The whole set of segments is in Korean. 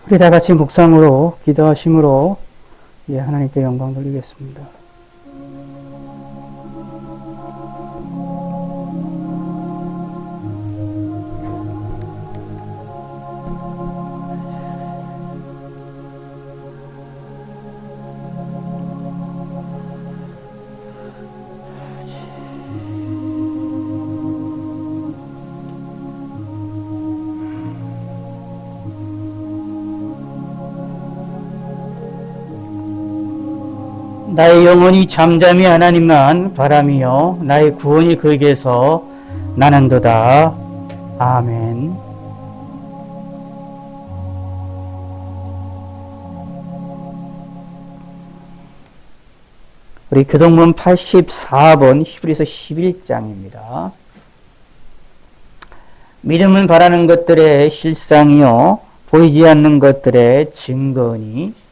우리 다 같이 묵상으로 기도하심으로 하나님께 영광 돌리겠습니다. 나의 영혼이 잠잠히 하나님만 바라며 나의 구원이 그에게서 나는도다. 아멘. 우리 교동문 84번 히브리서 11장입니다. 믿음은 바라는 것들의 실상이요 보이지 않는 것들의 증거니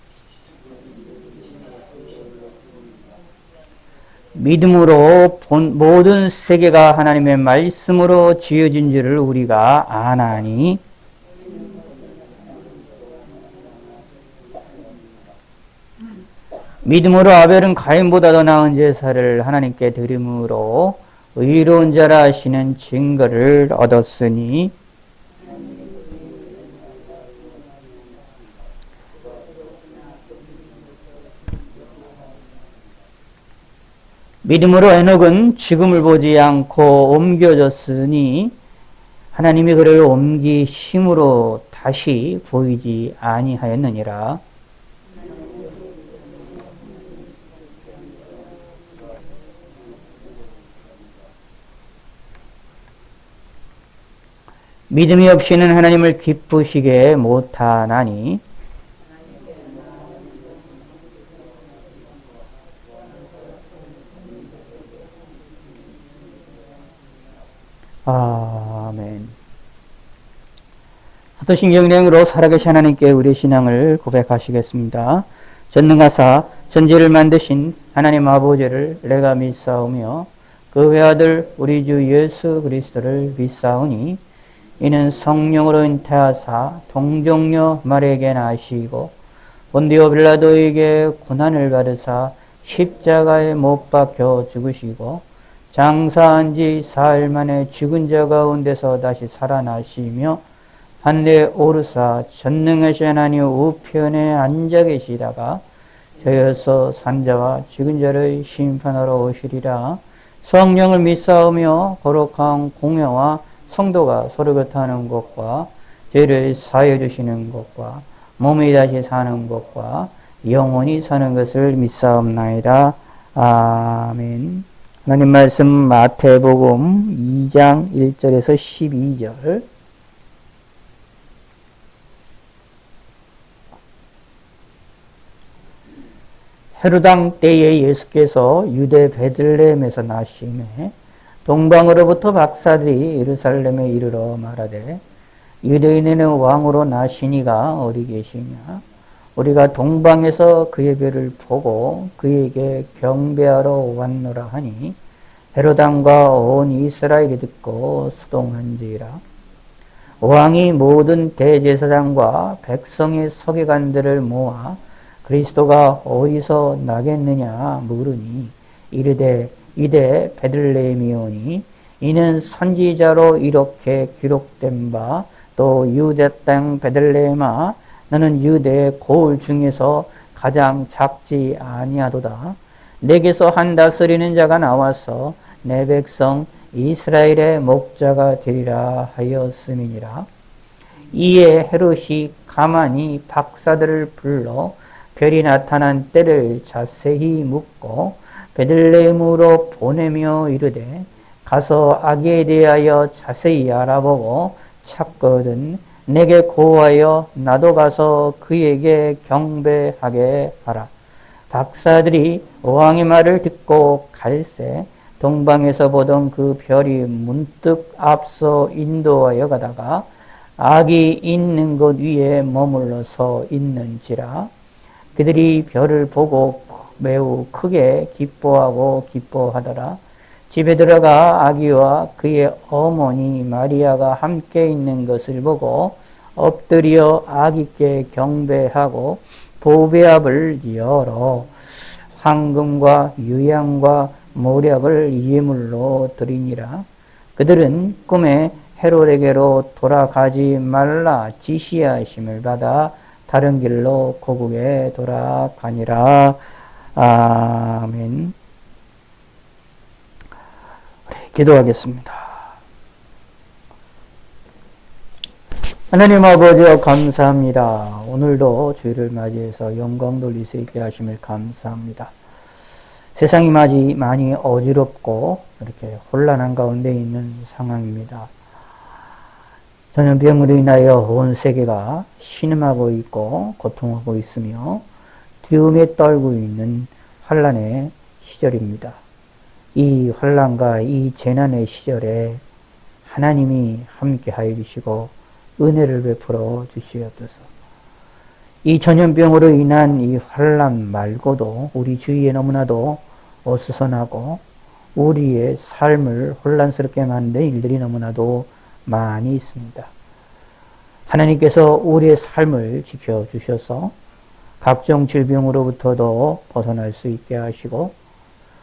믿음으로 모든 세계가 하나님의 말씀으로 지어진 줄을 우리가 아나니 믿음으로 아벨은 가인보다 더 나은 제사를 하나님께 드림으로 의로운 자라 하시는 증거를 얻었으니 믿음으로 에녹은 죽음을 보지 않고 옮겨졌으니 하나님이 그를 옮기심으로 다시 보이지 아니하였느니라. 믿음이 없이는 하나님을 기쁘시게 못하나니 아멘. 사도신경 내용으로 살아계신 하나님께 우리의 신앙을 고백하시겠습니다. 전능하사 전지를 만드신 하나님 아버지를 내가 믿사오며 그 외아들 우리 주 예수 그리스도를 믿사오니 이는 성령으로 잉태하사 동정녀 마리아에게 나시고 본디오 빌라도에게 고난을 받으사 십자가에 못 박혀 죽으시고 장사한 지 사흘 만에 죽은 자 가운데서 다시 살아나시며 하늘에 오르사 전능하신 하나님 우편에 앉아 계시다가 저여서 산자와 죽은 자를 심판하러 오시리라. 성령을 믿사오며 거룩한 공회와 성도가 서로 곁하는 것과 죄를 사하여 주시는 것과 몸이 다시 사는 것과 영원히 사는 것을 믿사옵나이다. 아멘. 하나님 말씀 마태복음 2장 1절에서 12절. 헤로당 때에 예수께서 유대 베들레헴에서 나심에 동방으로부터 박사들이 예루살렘에 이르러 말하되 유대인에는 왕으로 나시니가 어디 계시냐? 우리가 동방에서 그의 별을 보고 그에게 경배하러 왔노라 하니 헤로당과 온 이스라엘이 듣고 수동한지라. 왕이 모든 대제사장과 백성의 서기관들을 모아 그리스도가 어디서 나겠느냐 물으니 이르되 이대 베들레헴이오니 이는 선지자로 이렇게 기록된 바 또 유대 땅 베들레헴아 너는 유대의 고을 중에서 가장 작지 아니하도다. 내게서 한 다스리는 자가 나와서 내 백성 이스라엘의 목자가 되리라 하였음이니라. 이에 헤롯이 가만히 박사들을 불러 별이 나타난 때를 자세히 묻고 베들레헴으로 보내며 이르되 가서 아기에 대하여 자세히 알아보고 찾거든 내게 고하여 나도 가서 그에게 경배하게 하라. 박사들이 왕의 말을 듣고 갈새 동방에서 보던 그 별이 문득 앞서 인도하여 가다가 아기 있는 곳 위에 머물러 서 있는지라. 그들이 별을 보고 매우 크게 기뻐하고 기뻐하더라. 집에 들어가 아기와 그의 어머니 마리아가 함께 있는 것을 보고 엎드려 악있게 경배하고 보배압을 열어 황금과 유향과 모략을 예물로 드리니라. 그들은 꿈에 헤롯에게로 돌아가지 말라 지시하심을 받아 다른 길로 고국에 돌아가니라. 아멘. 기도하겠습니다. 하나님 아버지여 감사합니다. 오늘도 주일을 맞이해서 영광 돌릴 수 있게 하심을 감사합니다. 세상이 많이 어지럽고 이렇게 혼란한 가운데 있는 상황입니다. 전염병으로 인하여 온 세계가 신음하고 있고 고통하고 있으며 두려움에 떨고 있는 환란의 시절입니다. 이 환란과 이 재난의 시절에 하나님이 함께하여 주시고 은혜를 베풀어 주시옵소서. 이 전염병으로 인한 이 환란 말고도 우리 주위에 너무나도 어수선하고 우리의 삶을 혼란스럽게 만든 일들이 너무나도 많이 있습니다. 하나님께서 우리의 삶을 지켜주셔서 각종 질병으로부터도 벗어날 수 있게 하시고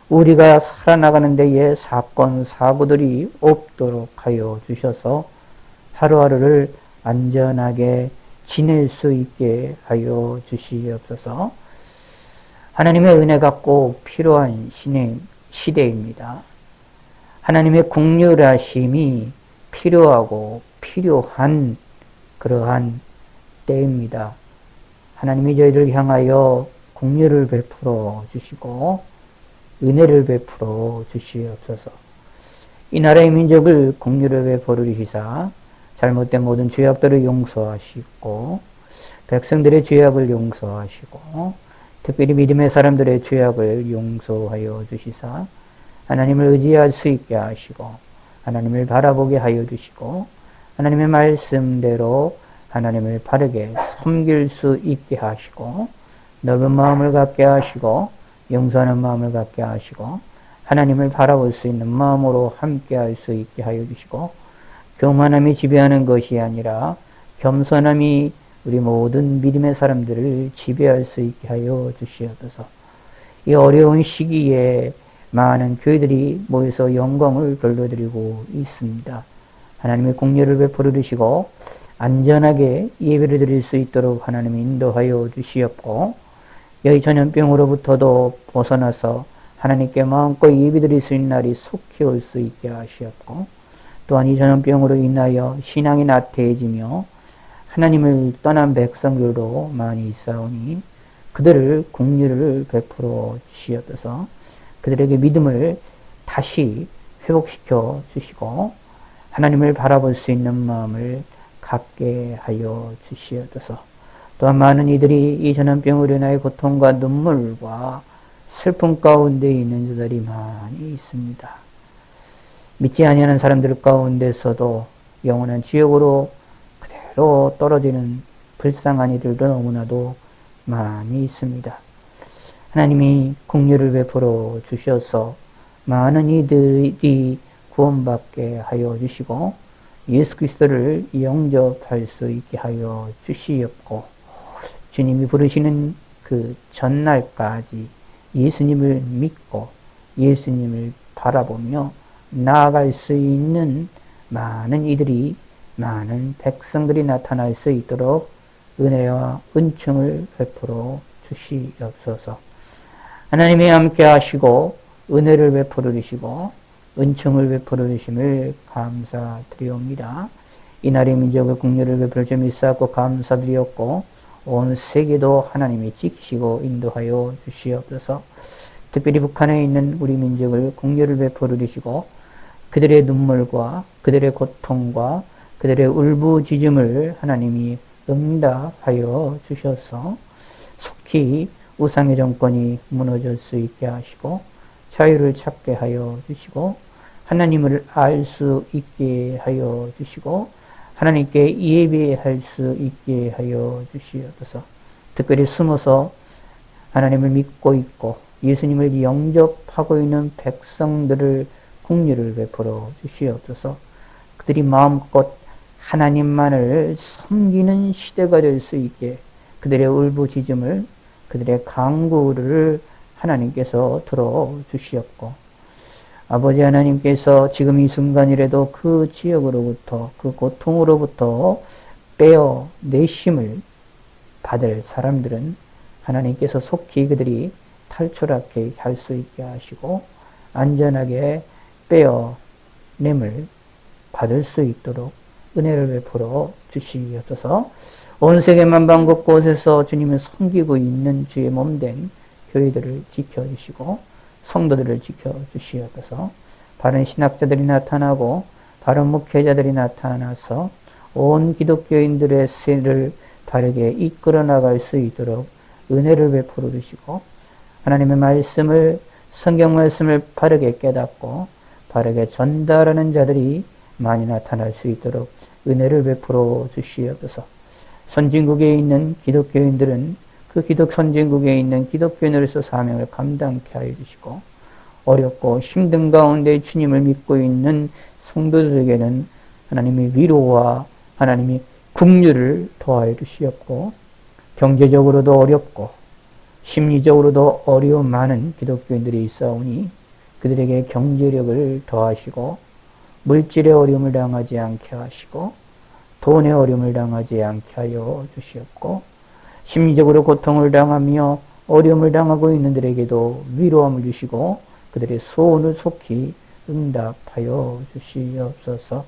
우리가 살아나가는 데에 사건, 사고들이 없도록 하여 주셔서 하루하루를 안전하게 지낼 수 있게 하여 주시옵소서. 하나님의 은혜가 꼭 필요한 시대입니다. 하나님의 긍휼하심이 필요하고 필요한 그러한 때입니다. 하나님이 저희를 향하여 긍휼을 베풀어 주시고 은혜를 베풀어 주시옵소서. 이 나라의 민족을 긍휼을 베풀어 주시사 잘못된 모든 죄악들을 용서하시고 백성들의 죄악을 용서하시고 특별히 믿음의 사람들의 죄악을 용서하여 주시사 하나님을 의지할 수 있게 하시고 하나님을 바라보게 하여 주시고 하나님의 말씀대로 하나님을 바르게 섬길 수 있게 하시고 넓은 마음을 갖게 하시고 용서하는 마음을 갖게 하시고 하나님을 바라볼 수 있는 마음으로 함께할 수 있게 하여 주시고 교만함이 지배하는 것이 아니라 겸손함이 우리 모든 믿음의 사람들을 지배할 수 있게 하여 주시옵소서. 이 어려운 시기에 많은 교회들이 모여서 영광을 돌려드리고 있습니다. 하나님의 긍휼을 베풀어 주시고 안전하게 예배를 드릴 수 있도록 하나님이 인도하여 주시옵고 여기 전염병으로부터도 벗어나서 하나님께 마음껏 예배 드릴 수 있는 날이 속히 올 수 있게 하시옵고 또한 이 전염병으로 인하여 신앙이 나태해지며 하나님을 떠난 백성들도 많이 있사오니 그들을 긍휼을 베풀어 주시옵소서. 그들에게 믿음을 다시 회복시켜 주시고 하나님을 바라볼 수 있는 마음을 갖게 하여 주시옵소서. 또한 많은 이들이 이 전염병으로 인하여 고통과 눈물과 슬픔 가운데 있는 자들이 많이 있습니다. 믿지 아니하는 사람들 가운데서도 영원한 지옥으로 그대로 떨어지는 불쌍한 이들도 너무나도 많이 있습니다. 하나님이 긍휼을 베풀어 주셔서 많은 이들이 구원받게 하여 주시고 예수 그리스도를 영접할 수 있게 하여 주시옵고 주님이 부르시는 그 전날까지 예수님을 믿고 예수님을 바라보며 나아갈 수 있는 많은 이들이 많은 백성들이 나타날 수 있도록 은혜와 은총을 베풀어 주시옵소서. 하나님이 함께 하시고 은혜를 베풀어 주시고 은총을 베풀어 주심을 감사드리옵니다. 이날의 민족의 긍휼을 베풀어 주심이 있사옵고 감사드리옵고 온 세계도 하나님이 지키시고 인도하여 주시옵소서. 특별히 북한에 있는 우리 민족을 긍휼을 베풀어 주시고 그들의 눈물과 그들의 고통과 그들의 울부짖음을 하나님이 응답하여 주셔서 속히 우상의 정권이 무너질 수 있게 하시고 자유를 찾게 하여 주시고 하나님을 알 수 있게 하여 주시고 하나님께 예배할 수 있게 하여 주시옵소서. 특별히 숨어서 하나님을 믿고 있고 예수님을 영접하고 있는 백성들을 긍휼을 베풀어 주시옵소서. 그들이 마음껏 하나님만을 섬기는 시대가 될 수 있게 그들의 울부짖음을, 그들의 간구를 하나님께서 들어주시었고, 아버지 하나님께서 지금 이 순간이라도 그 지역으로부터, 그 고통으로부터 빼어내심을 받을 사람들은 하나님께서 속히 그들이 탈출하게 할 수 있게 하시고 안전하게 빼어냄을 받을 수 있도록 은혜를 베풀어 주시옵소서. 온 세계 만방 곳곳에서 주님을 섬기고 있는 주의 몸된 교회들을 지켜주시고 성도들을 지켜주시옵소서. 바른 신학자들이 나타나고 바른 목회자들이 나타나서 온 기독교인들의 세를 바르게 이끌어 나갈 수 있도록 은혜를 베풀어 주시고 하나님의 말씀을, 성경 말씀을 바르게 깨닫고 바르게 전달하는 자들이 많이 나타날 수 있도록 은혜를 베풀어 주시옵소서. 선진국에 있는 기독교인들은 그 선진국에 있는 기독교인으로서 사명을 감당케 하여 주시고 어렵고 힘든 가운데 주님을 믿고 있는 성도들에게는 하나님의 위로와 하나님의 긍휼을 더하여 주시옵고 경제적으로도 어렵고 심리적으로도 어려움 많은 기독교인들이 있사오니 그들에게 경제력을 더하시고 물질의 어려움을 당하지 않게 하시고 돈의 어려움을 당하지 않게 하여 주시옵고 심리적으로 고통을 당하며 어려움을 당하고 있는 들에게도 위로함을 주시고 그들의 소원을 속히 응답하여 주시옵소서.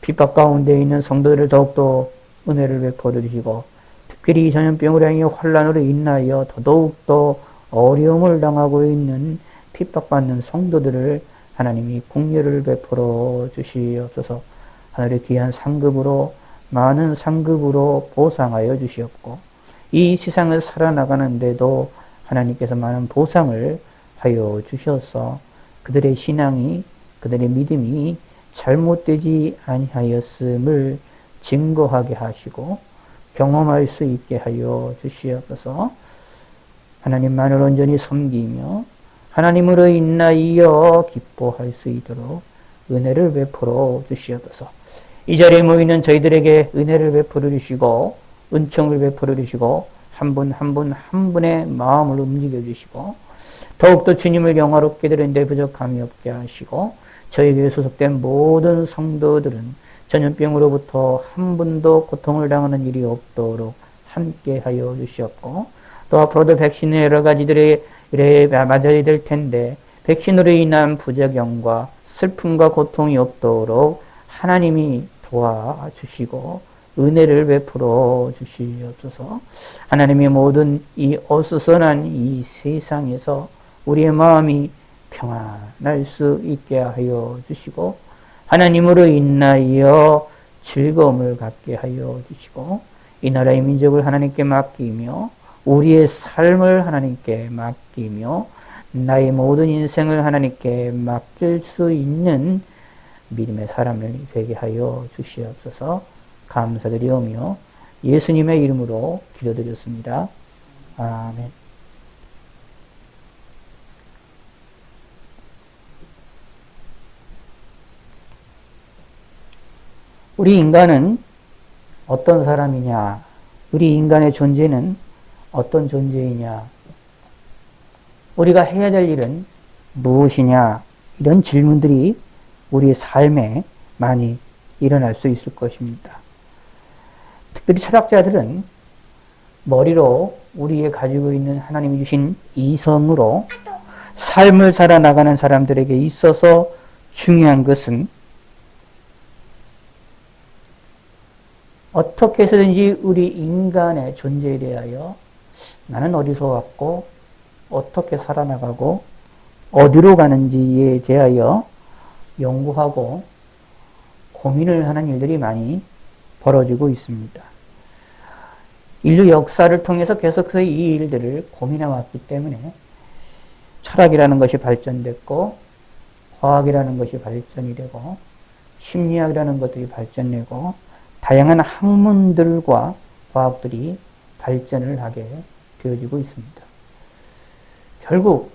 핍박 가운데 있는 성도들을 더욱더 은혜를 베풀어 주시고 특별히 전염병으로 향해 환난으로 인하여 더더욱더 어려움을 당하고 있는 핍박받는 성도들을 하나님이 긍휼을 베풀어 주시옵소서. 하늘의 귀한 상급으로 많은 상급으로 보상하여 주시옵고 이 세상을 살아나가는데도 하나님께서 많은 보상을 하여 주셔서 그들의 신앙이, 그들의 믿음이 잘못되지 아니하였음을 증거하게 하시고 경험할 수 있게 하여 주시옵소서. 하나님만을 온전히 섬기며 하나님으로 인하여 기뻐할 수 있도록 은혜를 베풀어 주시옵소서. 이 자리에 모이는 저희들에게 은혜를 베풀어 주시고 은총을 베풀어 주시고 한 분 한 분 한 분의 마음을 움직여 주시고 더욱더 주님을 영화롭게 드리는데 부족함이 없게 하시고 저희에게 소속된 모든 성도들은 전염병으로부터 한 분도 고통을 당하는 일이 없도록 함께 하여 주시옵고 또 앞으로도 백신의 여러 가지들에 맞아야 될 텐데 백신으로 인한 부작용과 슬픔과 고통이 없도록 하나님이 도와주시고 은혜를 베풀어 주시옵소서. 하나님의 모든 이 어수선한 이 세상에서 우리의 마음이 평안할 수 있게 하여 주시고 하나님으로 인하여 즐거움을 갖게 하여 주시고 이 나라의 민족을 하나님께 맡기며 우리의 삶을 하나님께 맡기며 나의 모든 인생을 하나님께 맡길 수 있는 믿음의 사람을 되게 하여 주시옵소서. 감사드리오며 예수님의 이름으로 기도드렸습니다. 아멘. 우리 인간은 어떤 사람이냐? 우리 인간의 존재는 어떤 존재이냐? 우리가 해야 될 일은 무엇이냐? 이런 질문들이 우리의 삶에 많이 일어날 수 있을 것입니다. 특별히 철학자들은 머리로 우리의 가지고 있는 하나님이 주신 이성으로 삶을 살아나가는 사람들에게 있어서 중요한 것은 어떻게 해서든지 우리 인간의 존재에 대하여 나는 어디서 왔고 어떻게 살아나가고 어디로 가는지에 대하여 연구하고 고민을 하는 일들이 많이 벌어지고 있습니다. 인류 역사를 통해서 계속해서 이 일들을 고민해 왔기 때문에 철학이라는 것이 발전됐고 과학이라는 것이 발전이 되고 심리학이라는 것들이 발전되고 다양한 학문들과 과학들이 발전을 하게 되어지고 있습니다. 결국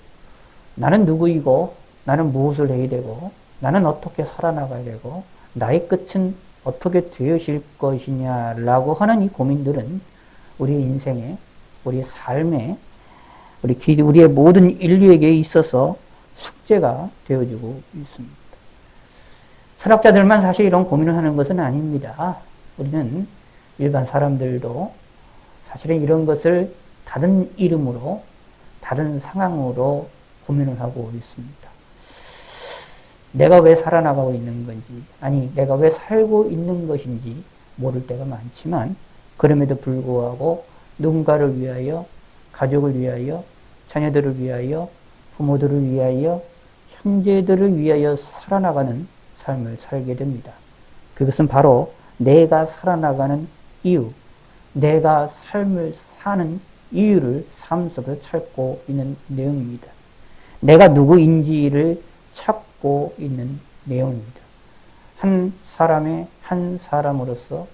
나는 누구이고 나는 무엇을 해야 되고 나는 어떻게 살아나가야 되고 나의 끝은 어떻게 되어질 것이냐라고 하는 이 고민들은 우리 인생에, 우리 삶에, 우리의 모든 인류에게 있어서 숙제가 되어지고 있습니다. 철학자들만 사실 이런 고민을 하는 것은 아닙니다. 우리는 일반 사람들도 사실은 이런 것을 다른 이름으로, 다른 상황으로 고민을 하고 있습니다. 내가 왜 살아나가고 있는 건지, 아니 내가 왜 살고 있는 것인지 모를 때가 많지만 그럼에도 불구하고 누군가를 위하여, 가족을 위하여, 자녀들을 위하여, 부모들을 위하여, 형제들을 위하여 살아나가는 삶을 살게 됩니다. 그것은 바로 내가 살아나가는 이유, 내가 삶을 사는 이유를 삶 속에서 찾고 있는 내용입니다. 내가 누구인지를 찾고 있는 내용입니다. 한 사람의 한 사람으로서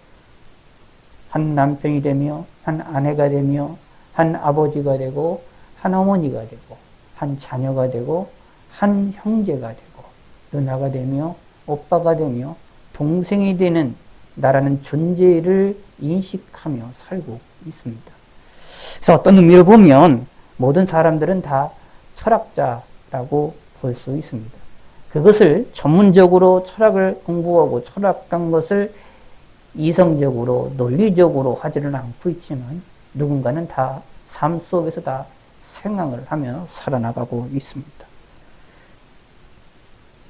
한 남편이 되며, 한 아내가 되며, 한 아버지가 되고, 한 어머니가 되고, 한 자녀가 되고, 한 형제가 되고, 누나가 되며, 오빠가 되며, 동생이 되는 나라는 존재를 인식하며 살고 있습니다. 그래서 어떤 의미로 보면 모든 사람들은 다 철학자라고 볼 수 있습니다. 그것을 전문적으로 철학을 공부하고 철학한 것을 이성적으로, 논리적으로 하지는 않고 있지만 누군가는 다 삶 속에서 다 생각을 하며 살아나가고 있습니다.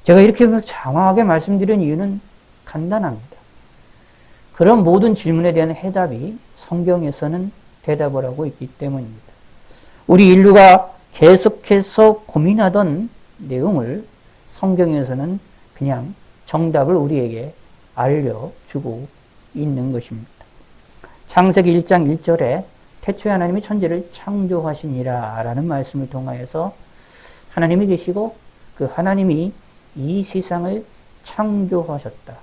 제가 이렇게 장황하게 말씀드린 이유는 간단합니다. 그런 모든 질문에 대한 해답이 성경에서는 대답을 하고 있기 때문입니다. 우리 인류가 계속해서 고민하던 내용을 성경에서는 그냥 정답을 우리에게 알려주고 있는 것입니다. 창세기 1장 1절에 태초에 하나님이 천지를 창조하시니라 라는 말씀을 통하여서 하나님이 계시고 그 하나님이 이 세상을 창조하셨다.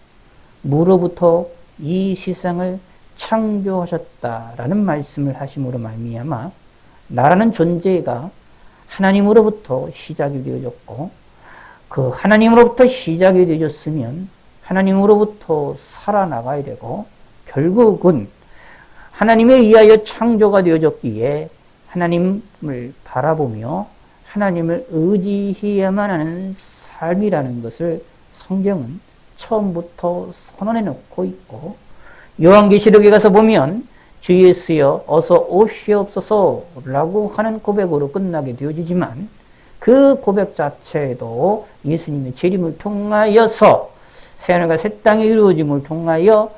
무로부터 이 세상을 창조하셨다라는 말씀을 하심으로 말미암아 나라는 존재가 하나님으로부터 시작이 되어졌고 그 하나님으로부터 시작이 되어졌으면 하나님으로부터 살아나가야 되고 결국은 하나님에 의하여 창조가 되어졌기에 하나님을 바라보며 하나님을 의지해야만 하는 삶이라는 것을 성경은 처음부터 선언해 놓고 있고 요한계시록에 가서 보면 주 예수여 어서 오시옵소서 라고 하는 고백으로 끝나게 되어지지만 그 고백 자체도 예수님의 재림을 통하여서 새하늘과 새 땅의 이루어짐을 통하여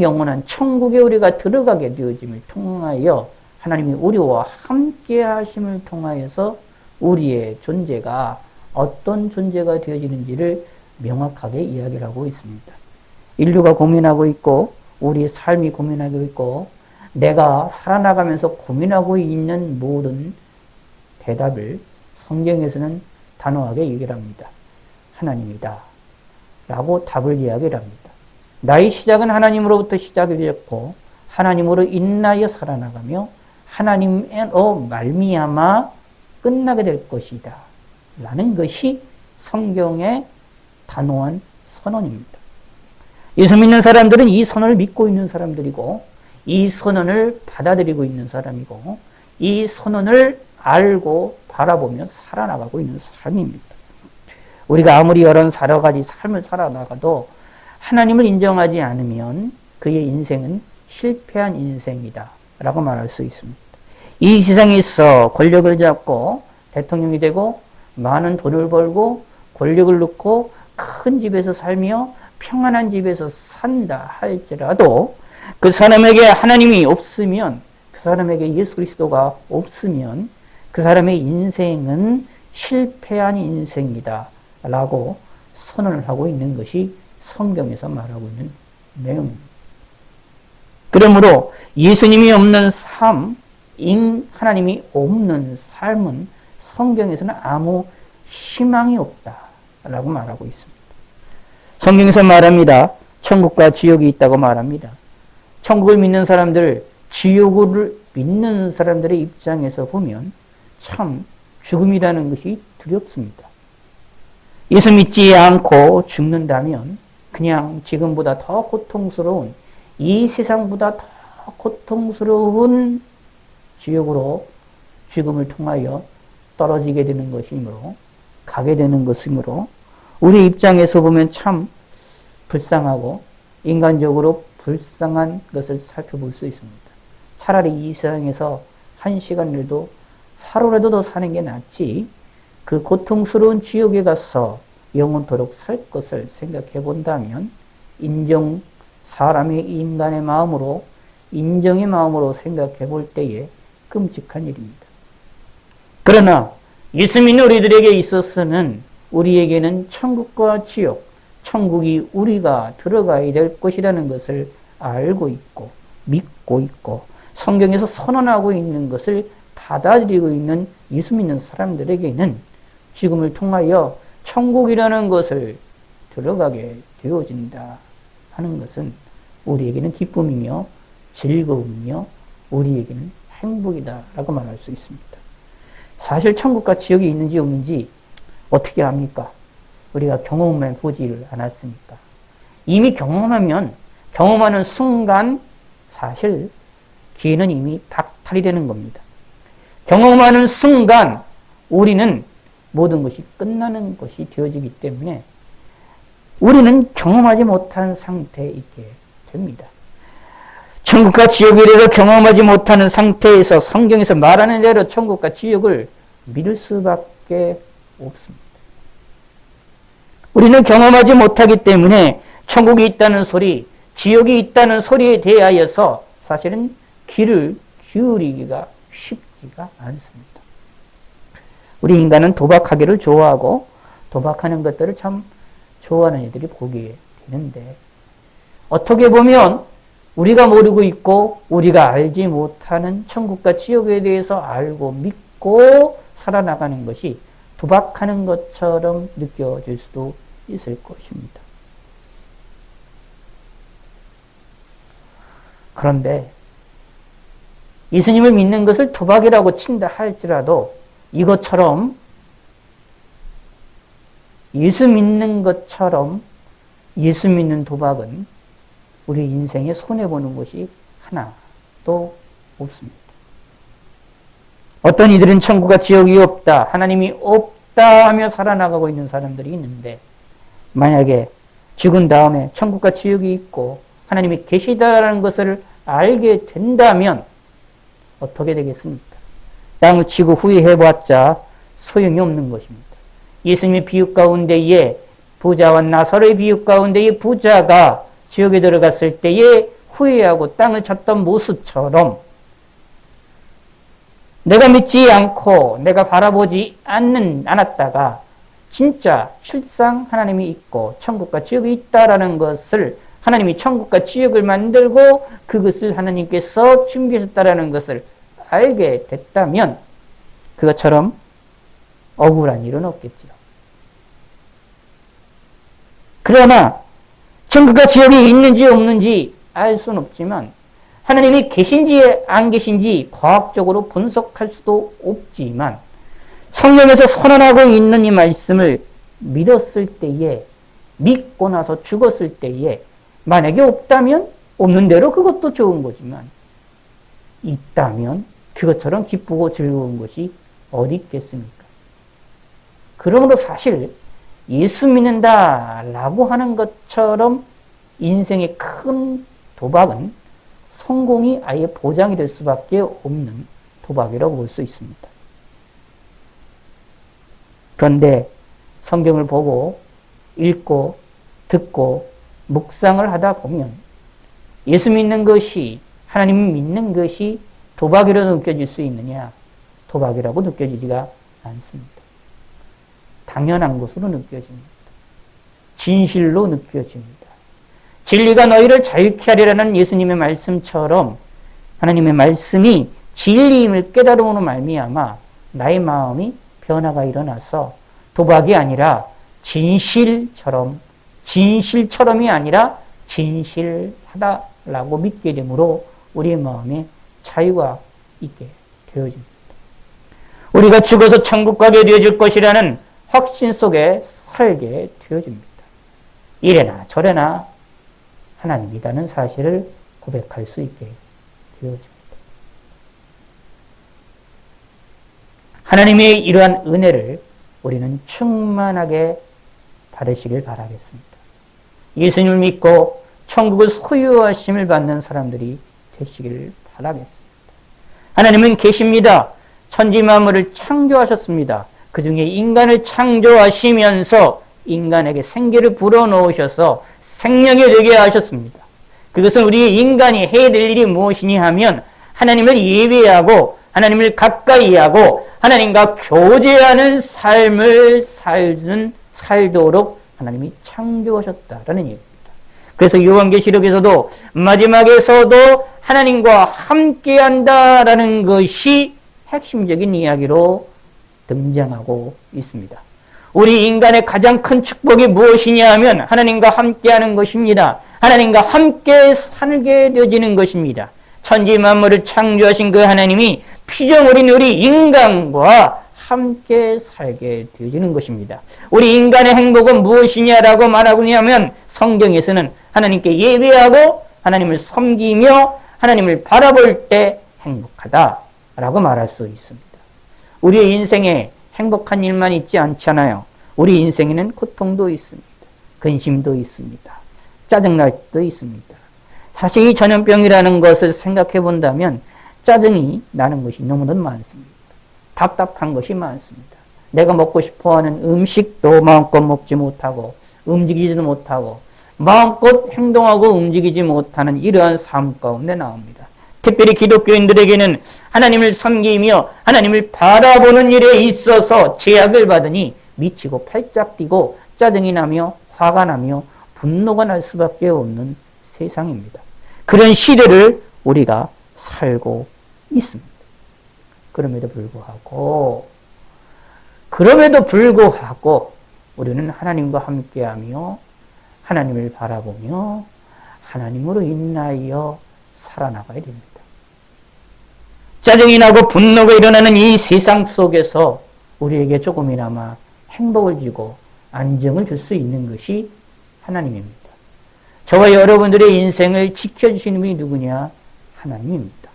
영원한 천국에 우리가 들어가게 되어짐을 통하여 하나님이 우리와 함께 하심을 통하여서 우리의 존재가 어떤 존재가 되어지는지를 명확하게 이야기를 하고 있습니다. 인류가 고민하고 있고 우리의 삶이 고민하고 있고 내가 살아나가면서 고민하고 있는 모든 대답을 성경에서는 단호하게 얘기를 합니다. 하나님이다 라고 답을 이야기를 합니다. 나의 시작은 하나님으로부터 시작이 되었고 하나님으로 인하여 살아나가며 하나님으로 말미암아 끝나게 될 것이다 라는 것이 성경의 단호한 선언입니다. 예수 믿는 사람들은 이 선언을 믿고 있는 사람들이고 이 선언을 받아들이고 있는 사람이고 이 선언을 알고 바라보며 살아나가고 있는 삶입니다. 우리가 아무리 여러 가지 삶을 살아나가도 하나님을 인정하지 않으면 그의 인생은 실패한 인생이다 라고 말할 수 있습니다. 이 세상에서 권력을 잡고 대통령이 되고 많은 돈을 벌고 권력을 넣고 큰 집에서 살며 평안한 집에서 산다 할지라도 그 사람에게 하나님이 없으면 그 사람에게 예수 그리스도가 없으면 그 사람의 인생은 실패한 인생이다 라고 선언을 하고 있는 것이 성경에서 말하고 있는 내용입니다. 그러므로 예수님이 없는 삶, 하나님이 없는 삶은 성경에서는 아무 희망이 없다라고 말하고 있습니다. 성경에서 말합니다. 천국과 지옥이 있다고 말합니다. 천국을 믿는 사람들, 지옥을 믿는 사람들의 입장에서 보면 참 죽음이라는 것이 두렵습니다. 예수 믿지 않고 죽는다면 그냥 지금보다 더 고통스러운, 이 세상보다 더 고통스러운 지옥으로 죽음을 통하여 떨어지게 되는 것이므로, 가게 되는 것이므로 우리 입장에서 보면 참 불쌍하고 인간적으로 불쌍한 것을 살펴볼 수 있습니다. 차라리 이 세상에서 한 시간이라도 하루라도 더 사는 게 낫지, 그 고통스러운 지옥에 가서 영원토록 살 것을 생각해 본다면 사람의 인간의 마음으로, 인정의 마음으로 생각해 볼 때에 끔찍한 일입니다. 그러나 예수 믿는 우리들에게 있어서는, 우리에게는 천국과 지옥, 천국이 우리가 들어가야 될 것이라는 것을 알고 있고 믿고 있고 성경에서 선언하고 있는 것을 받아들이고 있는 예수 믿는 사람들에게는 죽음을 통하여 천국이라는 것을 들어가게 되어진다 하는 것은 우리에게는 기쁨이며 즐거움이며 우리에게는 행복이다라고 말할 수 있습니다. 사실 천국과 지옥이 있는지 없는지 어떻게 압니까? 우리가 경험해 보지를 않았으니까. 이미 경험하는 순간 사실 기회는 이미 박탈이 되는 겁니다. 경험하는 순간 우리는 모든 것이 끝나는 것이 되어지기 때문에 우리는 경험하지 못한 상태에 있게 됩니다. 천국과 지옥에 대해서 경험하지 못하는 상태에서 성경에서 말하는 대로 천국과 지옥을 믿을 수밖에 없습니다. 우리는 경험하지 못하기 때문에 천국이 있다는 소리, 지옥이 있다는 소리에 대하여서 사실은 귀를 기울이기가 쉽지가 않습니다. 우리 인간은 도박하기를 좋아하고 도박하는 것들을 참 좋아하는 애들이 보게 되는데, 어떻게 보면 우리가 모르고 있고 우리가 알지 못하는 천국과 지옥에 대해서 알고 믿고 살아나가는 것이 도박하는 것처럼 느껴질 수도 있을 것입니다. 그런데 예수님을 믿는 것을 도박이라고 친다 할지라도 이것처럼 예수 믿는 것처럼 예수 믿는 도박은 우리 인생에 손해보는 것이 하나도 없습니다. 어떤 이들은 천국과 지옥이 없다, 하나님이 없다 하며 살아나가고 있는 사람들이 있는데, 만약에 죽은 다음에 천국과 지옥이 있고 하나님이 계시다라는 것을 알게 된다면 어떻게 되겠습니까? 땅을 치고 후회해봤자 소용이 없는 것입니다. 예수님의 비유 가운데에 부자와 나사로의 비유 가운데에 부자가 지옥에 들어갔을 때에 후회하고 땅을 쳤던 모습처럼 내가 믿지 않고 내가 바라보지 않았다가 진짜 실상 하나님이 있고 천국과 지옥이 있다라는 것을, 하나님이 천국과 지옥을 만들고 그것을 하나님께서 준비하셨다라는 것을 알게 됐다면 그것처럼 억울한 일은 없겠지요. 그러나 천국과 지옥이 있는지 없는지 알 수는 없지만, 하나님이 계신지 안 계신지 과학적으로 분석할 수도 없지만, 성경에서 선언하고 있는 이 말씀을 믿었을 때에, 믿고 나서 죽었을 때에 만약에 없다면 없는 대로 그것도 좋은 거지만, 있다면 그것처럼 기쁘고 즐거운 것이 어디 있겠습니까? 그러므로 사실 예수 믿는다라고 하는 것처럼 인생의 큰 도박은 성공이 아예 보장이 될 수밖에 없는 도박이라고 볼 수 있습니다. 그런데 성경을 보고 읽고 듣고 묵상을 하다 보면 예수 믿는 것이, 하나님을 믿는 것이 도박이라고 느껴질 수 있느냐? 도박이라고 느껴지지가 않습니다. 당연한 것으로 느껴집니다. 진실로 느껴집니다. 진리가 너희를 자유케 하리라는 예수님의 말씀처럼 하나님의 말씀이 진리임을 깨달음으로 말미암아 나의 마음이 변화가 일어나서 도박이 아니라 진실처럼이 아니라 진실하다라고 믿게 되므로 우리의 마음에 자유가 있게 되어집니다. 우리가 죽어서 천국 가게 되어질 것이라는 확신 속에 살게 되어집니다. 이래나 저래나 하나님이라는 사실을 고백할 수 있게 되어집니다. 하나님의 이러한 은혜를 우리는 충만하게 받으시길 바라겠습니다. 예수님을 믿고 천국을 소유하심을 받는 사람들이 되시길 바라겠습니다. 하나님은 계십니다. 천지 만물을 창조하셨습니다. 그 중에 인간을 창조하시면서 인간에게 생기를 불어넣으셔서 생명이 되게 하셨습니다. 그것은 우리 인간이 해야 될 일이 무엇이냐 하면 하나님을 예배하고 하나님을 가까이 하고 하나님과 교제하는 삶을 살도록 하나님이 창조하셨다라는 얘기입니다. 그래서 요한계시록에서도 마지막에서도 하나님과 함께한다라는 것이 핵심적인 이야기로 등장하고 있습니다. 우리 인간의 가장 큰 축복이 무엇이냐 하면 하나님과 함께하는 것입니다. 하나님과 함께 살게 되어지는 것입니다. 천지 만물을 창조하신 그 하나님이 피조물인 우리 인간과 함께 살게 되어지는 것입니다. 우리 인간의 행복은 무엇이냐라고 말하고 하면 성경에서는 하나님께 예배하고 하나님을 섬기며 하나님을 바라볼 때 행복하다라고 말할 수 있습니다. 우리의 인생에 행복한 일만 있지 않잖아요. 우리 인생에는 고통도 있습니다. 근심도 있습니다. 짜증날 때도 있습니다. 사실 이 전염병이라는 것을 생각해 본다면 짜증이 나는 것이 너무나 많습니다. 답답한 것이 많습니다. 내가 먹고 싶어하는 음식도 마음껏 먹지 못하고 움직이지도 못하고 마음껏 행동하고 움직이지 못하는 이러한 삶 가운데 나옵니다. 특별히 기독교인들에게는 하나님을 섬기며 하나님을 바라보는 일에 있어서 제약을 받으니 미치고 팔짝 뛰고 짜증이 나며 화가 나며 분노가 날 수밖에 없는 세상입니다. 그런 시대를 우리가 살고 있습니다. 그럼에도 불구하고 우리는 하나님과 함께하며 하나님을 바라보며 하나님으로 인하여 살아나가야 됩니다. 짜증이 나고 분노가 일어나는 이 세상 속에서 우리에게 조금이나마 행복을 주고 안정을 줄 수 있는 것이 하나님입니다. 저와 여러분들의 인생을 지켜주시는 분이 누구냐? 하나님입니다.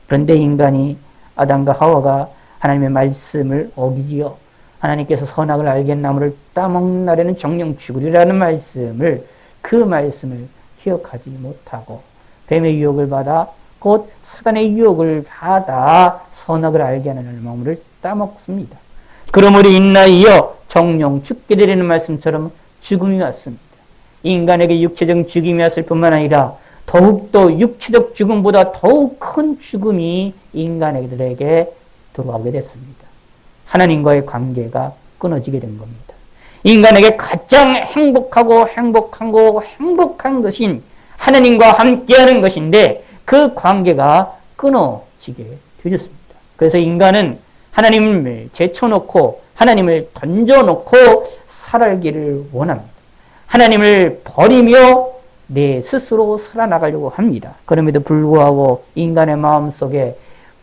그런데 인간이 아담과 하와가 하나님의 말씀을 어기지요. 하나님께서 선악을 알겠나무를 따먹는 날에는 정령 죽으리라는 말씀을 그 말씀을 기억하지 못하고 뱀의 유혹을 받아 곧 사단의 유혹을 받아 선악을 알게 하는 나무를 따먹습니다. 그러므로 인하여 정령 죽게 되리는 말씀처럼 죽음이 왔습니다. 인간에게 육체적 죽음이 왔을 뿐만 아니라 더욱더 육체적 죽음보다 더욱 큰 죽음이 인간에게 들어오게 됐습니다. 하나님과의 관계가 끊어지게 된 겁니다. 인간에게 가장 행복한 것인 하나님과 함께하는 것인데 그 관계가 끊어지게 되었습니다. 그래서 인간은 하나님을 제쳐놓고 하나님을 던져놓고 살아가기를 원합니다. 하나님을 버리며 내 스스로 살아나가려고 합니다. 그럼에도 불구하고 인간의 마음속에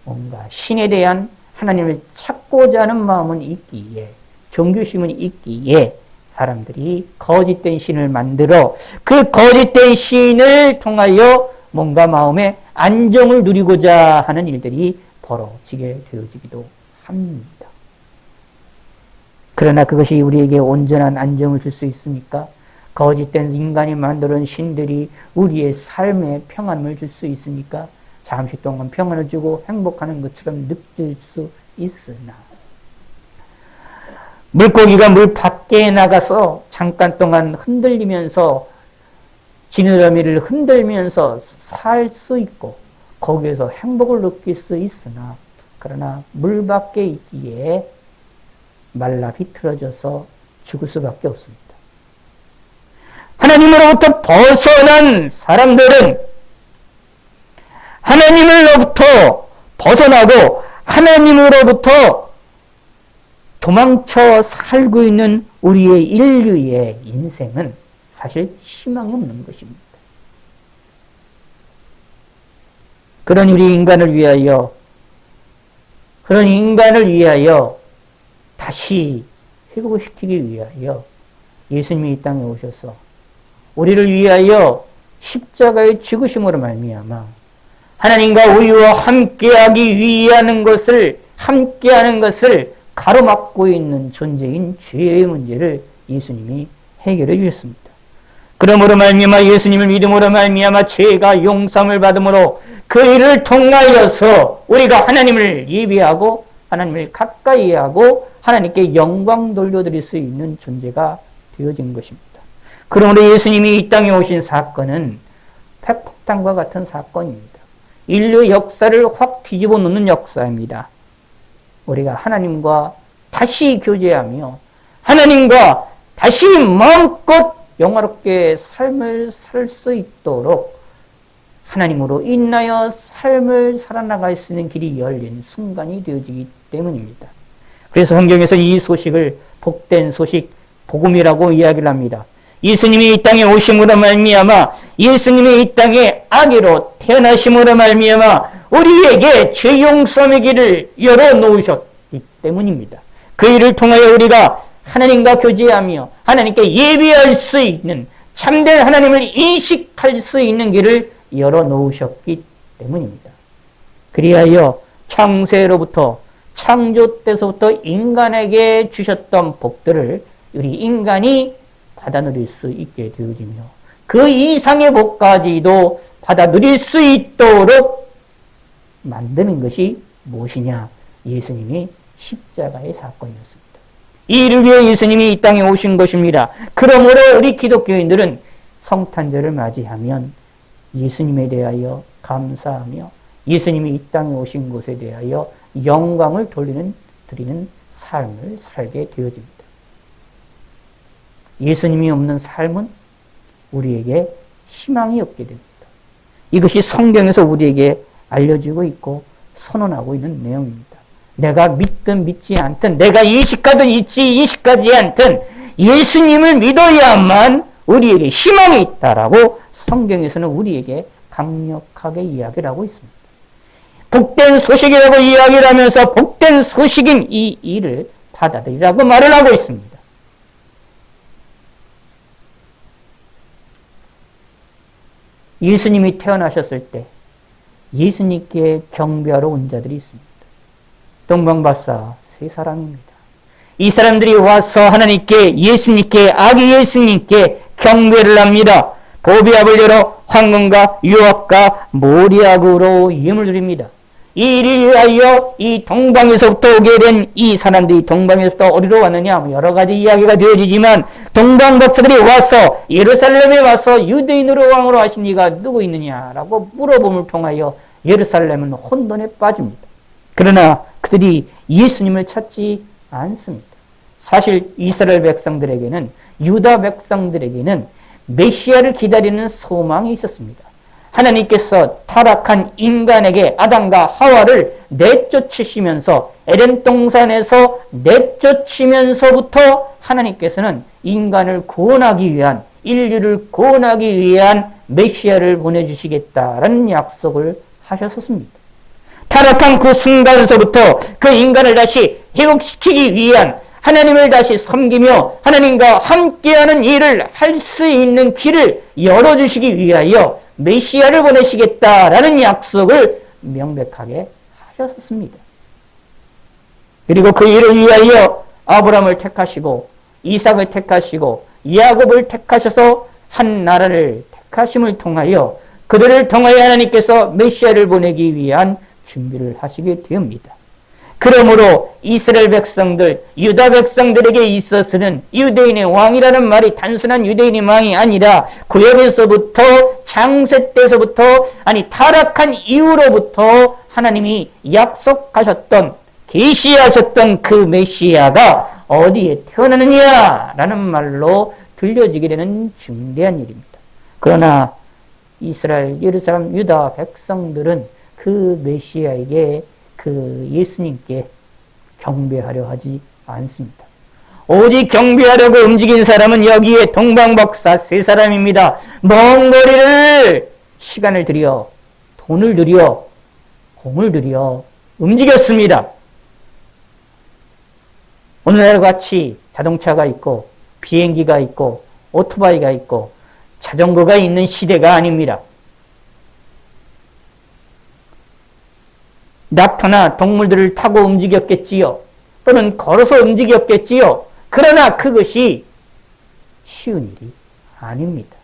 뭔가 신에 대한 하나님을 찾고자 하는 마음은 있기에 경외심은 있기에 사람들이 거짓된 신을 만들어 그 거짓된 신을 통하여 뭔가 마음의 안정을 누리고자 하는 일들이 벌어지게 되어지기도 합니다. 그러나 그것이 우리에게 온전한 안정을 줄 수 있습니까? 거짓된 인간이 만드는 신들이 우리의 삶에 평안을 줄 수 있습니까? 잠시 동안 평안을 주고 행복하는 것처럼 느낄 수 있으나 물고기가 물 밖에 나가서 잠깐 동안 흔들리면서 지느러미를 흔들면서 살 수 있고 거기에서 행복을 느낄 수 있으나 그러나 물 밖에 있기에 말라 비틀어져서 죽을 수밖에 없습니다. 하나님으로부터 벗어난 사람들은 하나님으로부터 벗어나고 하나님으로부터 도망쳐 살고 있는 우리의 인류의 인생은 사실 희망이 없는 것입니다. 그런 인간을 위하여 다시 회복을 시키기 위하여 예수님이 이 땅에 오셔서 우리를 위하여 십자가의 죽으심으로 말미암아 하나님과 우리와 함께하는 것을 가로막고 있는 존재인 죄의 문제를 예수님이 해결해 주셨습니다. 그러므로 말미암아 예수님을 믿음으로 말미암아 죄가 용서함을 받음으로 그 일을 통하여서 우리가 하나님을 예배하고 하나님을 가까이 하고 하나님께 영광 돌려드릴 수 있는 존재가 되어진 것입니다. 그러므로 예수님이 이 땅에 오신 사건은 핵폭탄과 같은 사건입니다. 인류 역사를 확 뒤집어 놓는 역사입니다. 우리가 하나님과 다시 교제하며 하나님과 다시 마음껏 영화롭게 삶을 살 수 있도록 하나님으로 인하여 삶을 살아나갈 수 있는 길이 열린 순간이 되어지기 때문입니다. 그래서 성경에서 이 소식을 복된 소식, 복음이라고 이야기를 합니다. 예수님이 이 땅에 오심으로 말미암아 예수님이 이 땅에 아기로 태어나심으로 말미암아 우리에게 죄 용서의 길을 열어놓으셨기 때문입니다. 그 일을 통하여 우리가 하나님과 교제하며 하나님께 예배할 수 있는 참된 하나님을 인식할 수 있는 길을 열어놓으셨기 때문입니다. 그리하여 창세로부터 창조 때서부터 인간에게 주셨던 복들을 우리 인간이 받아 누릴 수 있게 되어지며 그 이상의 복까지도 받아 누릴 수 있도록 만드는 것이 무엇이냐? 예수님이 십자가의 사건이었습니다. 이 일을 위해 예수님이 이 땅에 오신 것입니다. 그러므로 우리 기독교인들은 성탄절을 맞이하면 예수님에 대하여 감사하며 예수님이 이 땅에 오신 것에 대하여 영광을 드리는 삶을 살게 되어집니다. 예수님이 없는 삶은 우리에게 희망이 없게 됩니다. 이것이 성경에서 우리에게 알려지고 있고 선언하고 있는 내용입니다. 내가 믿든 믿지 않든 내가 인식하든 인식하지 않든 예수님을 믿어야만 우리에게 희망이 있다라고 성경에서는 우리에게 강력하게 이야기를 하고 있습니다. 복된 소식이라고 이야기를 하면서 복된 소식인 이 일을 받아들이라고 말을 하고 있습니다. 예수님이 태어나셨을 때 예수님께 경배하러 온 자들이 있습니다. 동방박사 세 사람입니다. 이 사람들이 와서 하나님께 예수님께 아기 예수님께 경배를 합니다. 보배압을 열어 황금과 유압과 모리약으로 예물을 드립니다. 이 일을 위하여 이 동방에서부터 오게 된 이 사람들이 동방에서부터 어디로 왔느냐 여러 가지 이야기가 되어지지만 동방박사들이 와서 예루살렘에 와서 유대인으로 왕으로 하신 이가 누구 있느냐라고 물어봄을 통하여 예루살렘은 혼돈에 빠집니다. 그러나 그들이 예수님을 찾지 않습니다. 사실 이스라엘 백성들에게는 유다 백성들에게는 메시아를 기다리는 소망이 있었습니다. 하나님께서 타락한 인간에게 아담과 하와를 내쫓으시면서 에덴 동산에서 내쫓으면서부터 하나님께서는 인간을 구원하기 위한 인류를 구원하기 위한 메시아를 보내주시겠다라는 약속을 하셨었습니다. 타락한 그 순간서부터 그 인간을 다시 회복시키기 위한 하나님을 다시 섬기며 하나님과 함께하는 일을 할 수 있는 길을 열어주시기 위하여 메시아를 보내시겠다라는 약속을 명백하게 하셨습니다. 그리고 그 일을 위하여 아브라함을 택하시고 이삭을 택하시고 야곱을 택하셔서 한 나라를 택하심을 통하여 그들을 통하여 하나님께서 메시아를 보내기 위한 준비를 하시게 되옵니다. 그러므로 이스라엘 백성들, 유다 백성들에게 있어서는 유대인의 왕이라는 말이 단순한 유대인의 왕이 아니라 구약에서부터 창세 때서부터 타락한 이후로부터 하나님이 약속하셨던 계시하셨던 그 메시아가 어디에 태어나느냐라는 말로 들려지게 되는 중대한 일입니다. 그러나 이스라엘, 예루살렘, 유다 백성들은 그 메시아에게 그 예수님께 경배하려 하지 않습니다. 오직 경배하려고 움직인 사람은 여기에 동방박사 세 사람입니다. 먼 거리를 시간을 들여 돈을 들여 공을 들여 움직였습니다. 오늘날 같이 자동차가 있고 비행기가 있고 오토바이가 있고 자전거가 있는 시대가 아닙니다. 낙타나 동물들을 타고 움직였겠지요. 또는 걸어서 움직였겠지요. 그러나 그것이 쉬운 일이 아닙니다.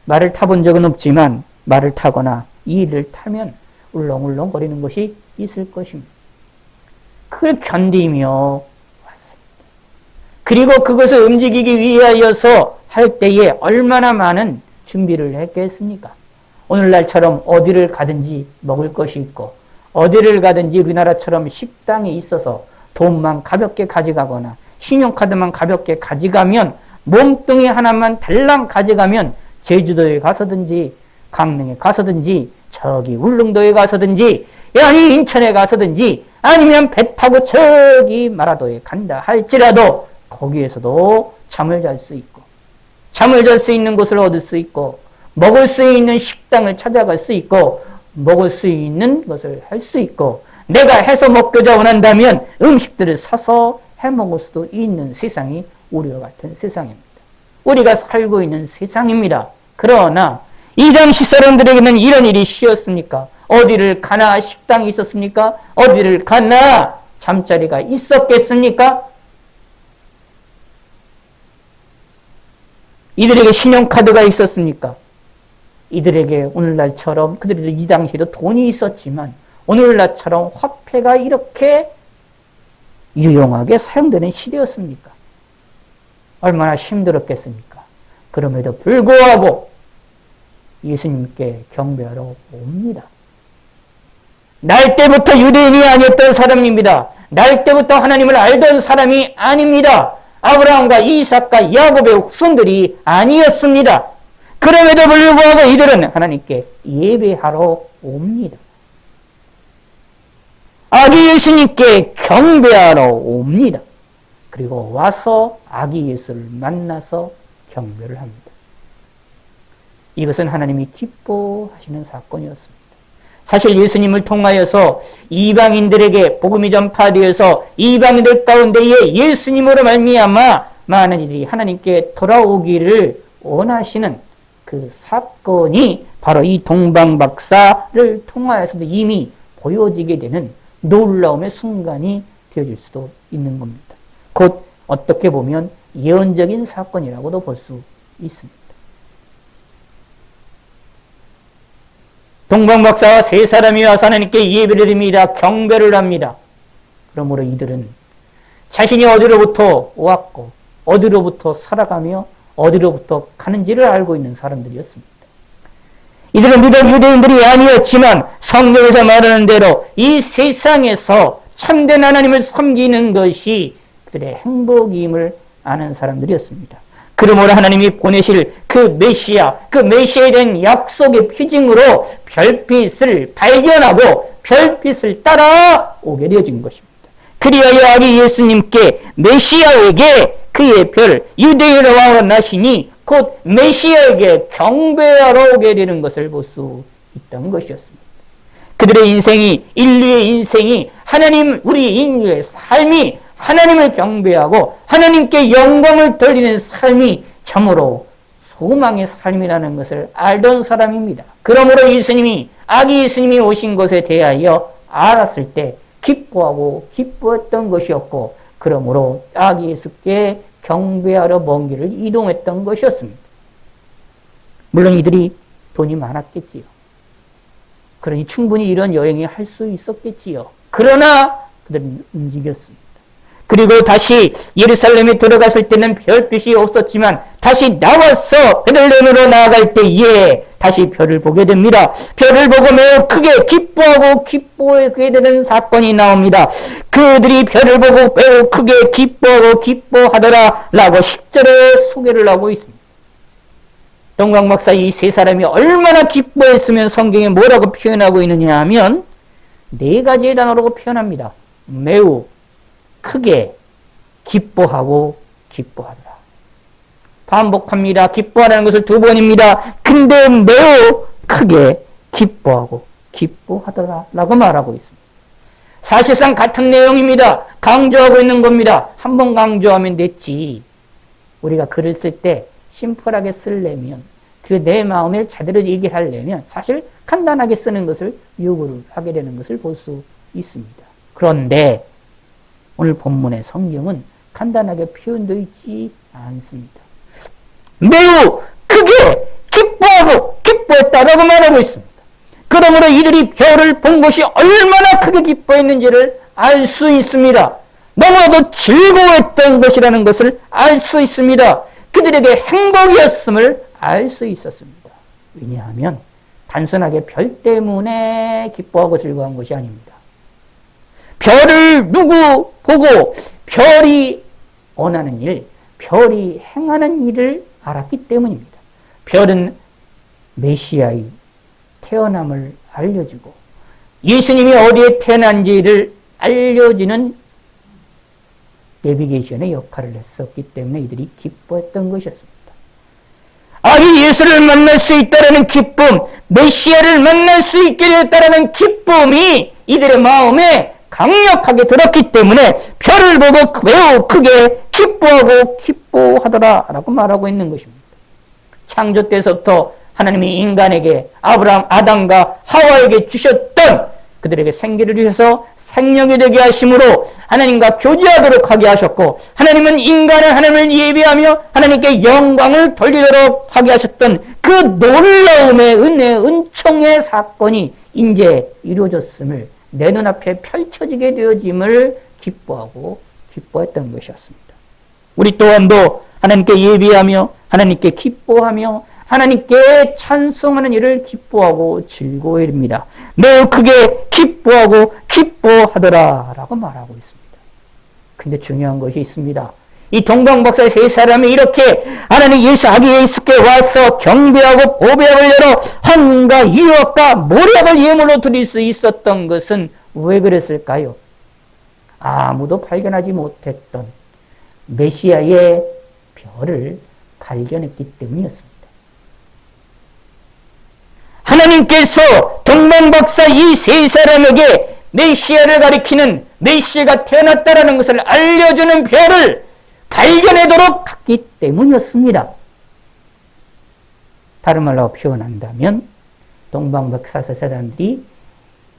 말을 타본 적은 없지만 말을 타거나 이 일을 타면 울렁울렁 거리는 것이 있을 것입니다. 그걸 견디며 왔습니다. 그리고 그것을 움직이기 위하여서 할 때에 얼마나 많은 준비를 했겠습니까? 오늘날처럼 어디를 가든지 먹을 것이 있고 어디를 가든지 우리나라처럼 식당에 있어서 돈만 가볍게 가져가거나 신용카드만 가볍게 가져가면 몸뚱이 하나만 달랑 가져가면 제주도에 가서든지 강릉에 가서든지 저기 울릉도에 가서든지 아니 인천에 가서든지 아니면 배 타고 저기 마라도에 간다 할지라도 거기에서도 잠을 잘 수 있고 잠을 잘 수 있는 곳을 얻을 수 있고 먹을 수 있는 식당을 찾아갈 수 있고 먹을 수 있는 것을 할 수 있고 내가 해서 먹고자 원한다면 음식들을 사서 해 먹을 수도 있는 세상이 우리와 같은 세상입니다. 우리가 살고 있는 세상입니다. 그러나 이 당시 사람들에게는 이런 일이 쉬웠습니까? 어디를 가나 식당이 있었습니까? 어디를 가나 잠자리가 있었겠습니까? 이들에게 신용카드가 있었습니까? 이들에게 오늘날처럼 그들이 이 당시에도 돈이 있었지만 오늘날처럼 화폐가 이렇게 유용하게 사용되는 시대였습니까? 얼마나 힘들었겠습니까? 그럼에도 불구하고 예수님께 경배하러 옵니다. 날 때부터 유대인이 아니었던 사람입니다. 날 때부터 하나님을 알던 사람이 아닙니다. 아브라함과 이삭과 야곱의 후손들이 아니었습니다. 그럼에도 불구하고 이들은 하나님께 예배하러 옵니다. 아기 예수님께 경배하러 옵니다. 그리고 와서 아기 예수를 만나서 경배를 합니다. 이것은 하나님이 기뻐하시는 사건이었습니다. 사실 예수님을 통하여서 이방인들에게 복음이 전파되어서 이방인들 가운데에 예수님으로 말미암아 많은 이들이 하나님께 돌아오기를 원하시는 그 사건이 바로 이 동방박사를 통하여서도 이미 보여지게 되는 놀라움의 순간이 되어질 수도 있는 겁니다. 곧 어떻게 보면 예언적인 사건이라고도 볼 수 있습니다. 동방박사와 세 사람이 와서 하나님께 예배를 드립니다. 경배를 합니다. 그러므로 이들은 자신이 어디로부터 왔고 어디로부터 살아가며 어디로부터 가는지를 알고 있는 사람들이었습니다. 이들은 비록 유대인들이 아니었지만 성경에서 말하는 대로 이 세상에서 참된 하나님을 섬기는 것이 그들의 행복임을 아는 사람들이었습니다. 그러므로 하나님이 보내실 그 메시아에 대한 약속의 표징으로 별빛을 발견하고 별빛을 따라 오게 되어진 것입니다. 그리하여 아기 예수님께 메시아에게 그의 별 유대인의 왕으로 나시니 곧 메시아에게 경배하러 오게 되는 것을 볼 수 있던 것이었습니다. 그들의 인생이 인류의 인생이 하나님 우리 인류의 삶이 하나님을 경배하고 하나님께 영광을 돌리는 삶이 참으로 소망의 삶이라는 것을 알던 사람입니다. 그러므로 예수님이 아기 예수님이 오신 것에 대하여 알았을 때 기뻐하고 기뻐했던 것이었고 그러므로 아기 예수께 경배하러 먼 길을 이동했던 것이었습니다. 물론 이들이 돈이 많았겠지요. 그러니 충분히 이런 여행을 할 수 있었겠지요. 그러나 그들은 움직였습니다. 그리고 다시 예루살렘에 들어갔을 때는 별빛이 없었지만 다시 나와서 베들레헴으로 나아갈 때에 다시 별을 보게 됩니다. 별을 보고 매우 크게 기뻐하고 기뻐하게 되는 사건이 나옵니다. 그들이 별을 보고 매우 크게 기뻐하고 기뻐하더라 라고 10절에 소개를 하고 있습니다. 동방박사 이 세 사람이 얼마나 기뻐했으면 성경에 뭐라고 표현하고 있느냐 하면 네 가지의 단어로 표현합니다. 매우 크게 기뻐하고 기뻐하더라. 반복합니다. 기뻐하라는 것을 두 번입니다. 근데 매우 크게 기뻐하고 기뻐하더라 라고 말하고 있습니다. 사실상 같은 내용입니다. 강조하고 있는 겁니다. 한 번 강조하면 됐지. 우리가 글을 쓸 때 심플하게 쓰려면, 그 내 마음을 제대로 얘기를 하려면 사실 간단하게 쓰는 것을 요구를 하게 되는 것을 볼 수 있습니다. 그런데 오늘 본문의 성경은 간단하게 표현되어 있지 않습니다. 매우 크게 기뻐하고 기뻐했다라고 말하고 있습니다. 그러므로 이들이 별을 본 것이 얼마나 크게 기뻐했는지를 알 수 있습니다. 너무나도 즐거워했던 것이라는 것을 알 수 있습니다. 그들에게 행복이었음을 알 수 있었습니다. 왜냐하면 단순하게 별 때문에 기뻐하고 즐거워한 것이 아닙니다. 별을 누구 보고 별이 원하는 일, 별이 행하는 일을 알았기 때문입니다. 별은 메시아의 태어남을 알려주고 예수님이 어디에 태어난지를 알려주는 내비게이션의 역할을 했었기 때문에 이들이 기뻐했던 것이었습니다. 아기 예수를 만날 수 있다는 기쁨, 메시아를 만날 수 있게 되었다는 기쁨이 이들의 마음에 강력하게 들었기 때문에 별을 보고 매우 크게 기뻐하고 기뻐하더라라고 말하고 있는 것입니다. 창조 때서부터 하나님이 인간에게 아담과 하와에게 주셨던 그들에게 생기를 주셔서 생명이 되게 하심으로 하나님과 교제하도록 하게 하셨고, 하나님은 인간은 하나님을 예배하며 하나님께 영광을 돌리도록 하게 하셨던 그 놀라움의 은혜, 은총의 사건이 이제 이루어졌음을, 내 눈앞에 펼쳐지게 되어짐을 기뻐하고 기뻐했던 것이었습니다. 우리 또한도 하나님께 예배하며 하나님께 기뻐하며 하나님께 찬송하는 일을 기뻐하고 즐거워합니다. 매우 크게 기뻐하고 기뻐하더라라고 말하고 있습니다. 근데 중요한 것이 있습니다. 이 동방박사 세 사람이 이렇게 하나님 예수 아기 예수께 와서 경배하고 보배합을 열어 환과 유혹과 모략을 예물로 드릴 수 있었던 것은 왜 그랬을까요? 아무도 발견하지 못했던 메시아의 별을 발견했기 때문이었습니다. 하나님께서 동방박사 이 세 사람에게 메시아를 가리키는, 메시아가 태어났다라는 것을 알려주는 별을 발견하도록 했기 때문이었습니다. 다른 말로 표현한다면 동방박사 세 사람들이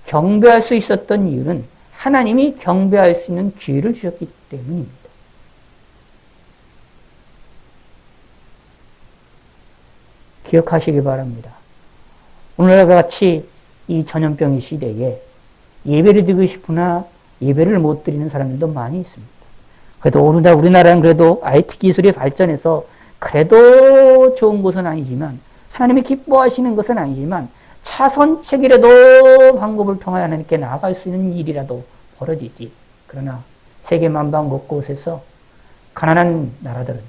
경배할 수 있었던 이유는 하나님이 경배할 수 있는 기회를 주셨기 때문입니다. 기억하시기 바랍니다. 오늘과 같이 이 전염병의 시대에 예배를 드리고 싶으나 예배를 못 드리는 사람들도 많이 있습니다. 그래도 우리나라는 그래도 IT 기술이 발전해서 그래도 좋은 것은 아니지만, 하나님이 기뻐하시는 것은 아니지만, 차선책이라도 방법을 통하여 하나님께 나아갈 수 있는 일이라도 벌어지지. 그러나 세계 만방 곳곳에서 가난한 나라들은,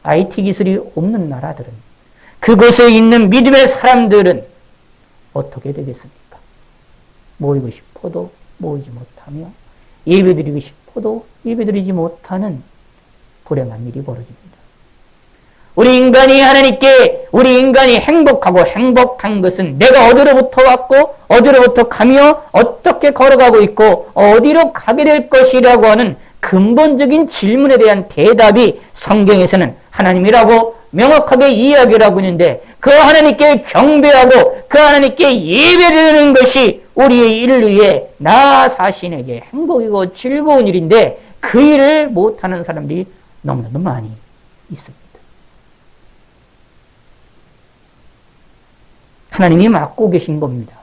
IT 기술이 없는 나라들은, 그곳에 있는 믿음의 사람들은 어떻게 되겠습니까? 모이고 싶어도 모이지 못하며 예배드리고 싶어도 예배드리지 못하는 불행한 일이 벌어집니다. 우리 인간이 행복하고 행복한 것은 내가 어디로부터 왔고 어디로부터 가며 어떻게 걸어가고 있고 어디로 가게 될 것이라고 하는 근본적인 질문에 대한 대답이 성경에서는 하나님이라고 명확하게 이야기를 하고 있는데, 그 하나님께 경배하고 그 하나님께 예배드리는 것이 우리의 인류의 나 자신에게 행복이고 즐거운 일인데, 그 일을 못하는 사람들이 너무나도 많이 있습니다. 하나님이 맡고 계신 겁니다.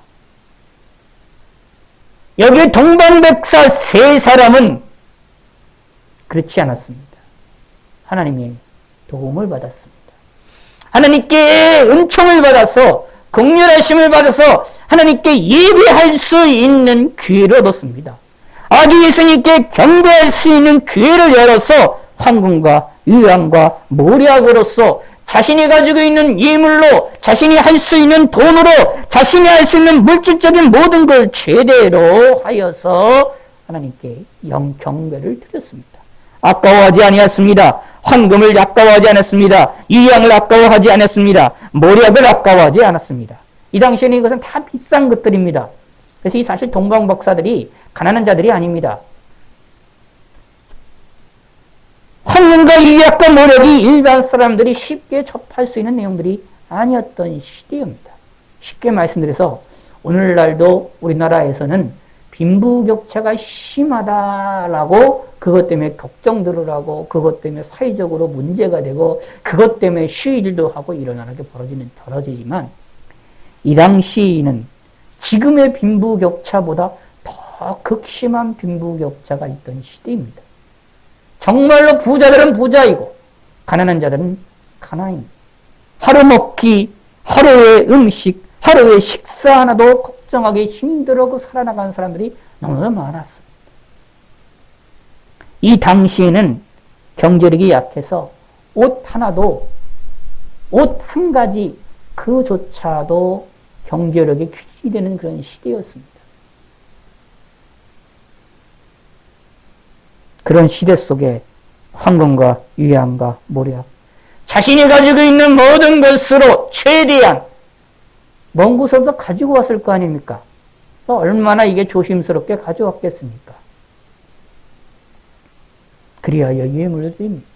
여기 동방백사 세 사람은 그렇지 않았습니다. 하나님의 도움을 받았습니다. 하나님께 은총을 받아서, 긍휼하심을 받아서 하나님께 예배할 수 있는 기회를 얻었습니다. 아기 예수님께 경배할 수 있는 기회를 열어서 황금과 유향과 모략으로서 자신이 가지고 있는 예물로, 자신이 할 수 있는 돈으로, 자신이 할 수 있는 물질적인 모든 걸 최대로 하여서 하나님께 경배를 드렸습니다. 아까워하지 아니었습니다. 황금을 아까워하지 않았습니다. 유향을 아까워하지 않았습니다. 모략을 아까워하지 않았습니다. 이 당시에는 이것은 다 비싼 것들입니다. 그래서 이 사실 동방박사들이 가난한 자들이 아닙니다. 학문과 의학과 모력이 일반 사람들이 쉽게 접할 수 있는 내용들이 아니었던 시대입니다. 쉽게 말씀드려서 오늘날도 우리나라에서는 빈부격차가 심하다라고 그것 때문에 걱정들을 하고 그것 때문에 사회적으로 문제가 되고 그것 때문에 시위들도 하고 일어나는 게 벌어지지만 이 당시에는 지금의 빈부격차보다 더 극심한 빈부격차가 있던 시대입니다. 정말로 부자들은 부자이고 가난한 자들은 가난입니다. 하루 먹기, 하루의 음식, 하루의 식사 하나도 걱정하기 힘들어하고 살아나가는 사람들이 너무나 많았습니다. 이 당시에는 경제력이 약해서 옷 한 가지 그조차도 경제력에 귀중이 되는 그런 시대였습니다. 그런 시대 속에 황금과 유양과 모략, 자신이 가지고 있는 모든 것으로 최대한 먼 곳에서 가지고 왔을 거 아닙니까? 얼마나 이게 조심스럽게 가져왔겠습니까? 그리하여 유해물로 드립니다.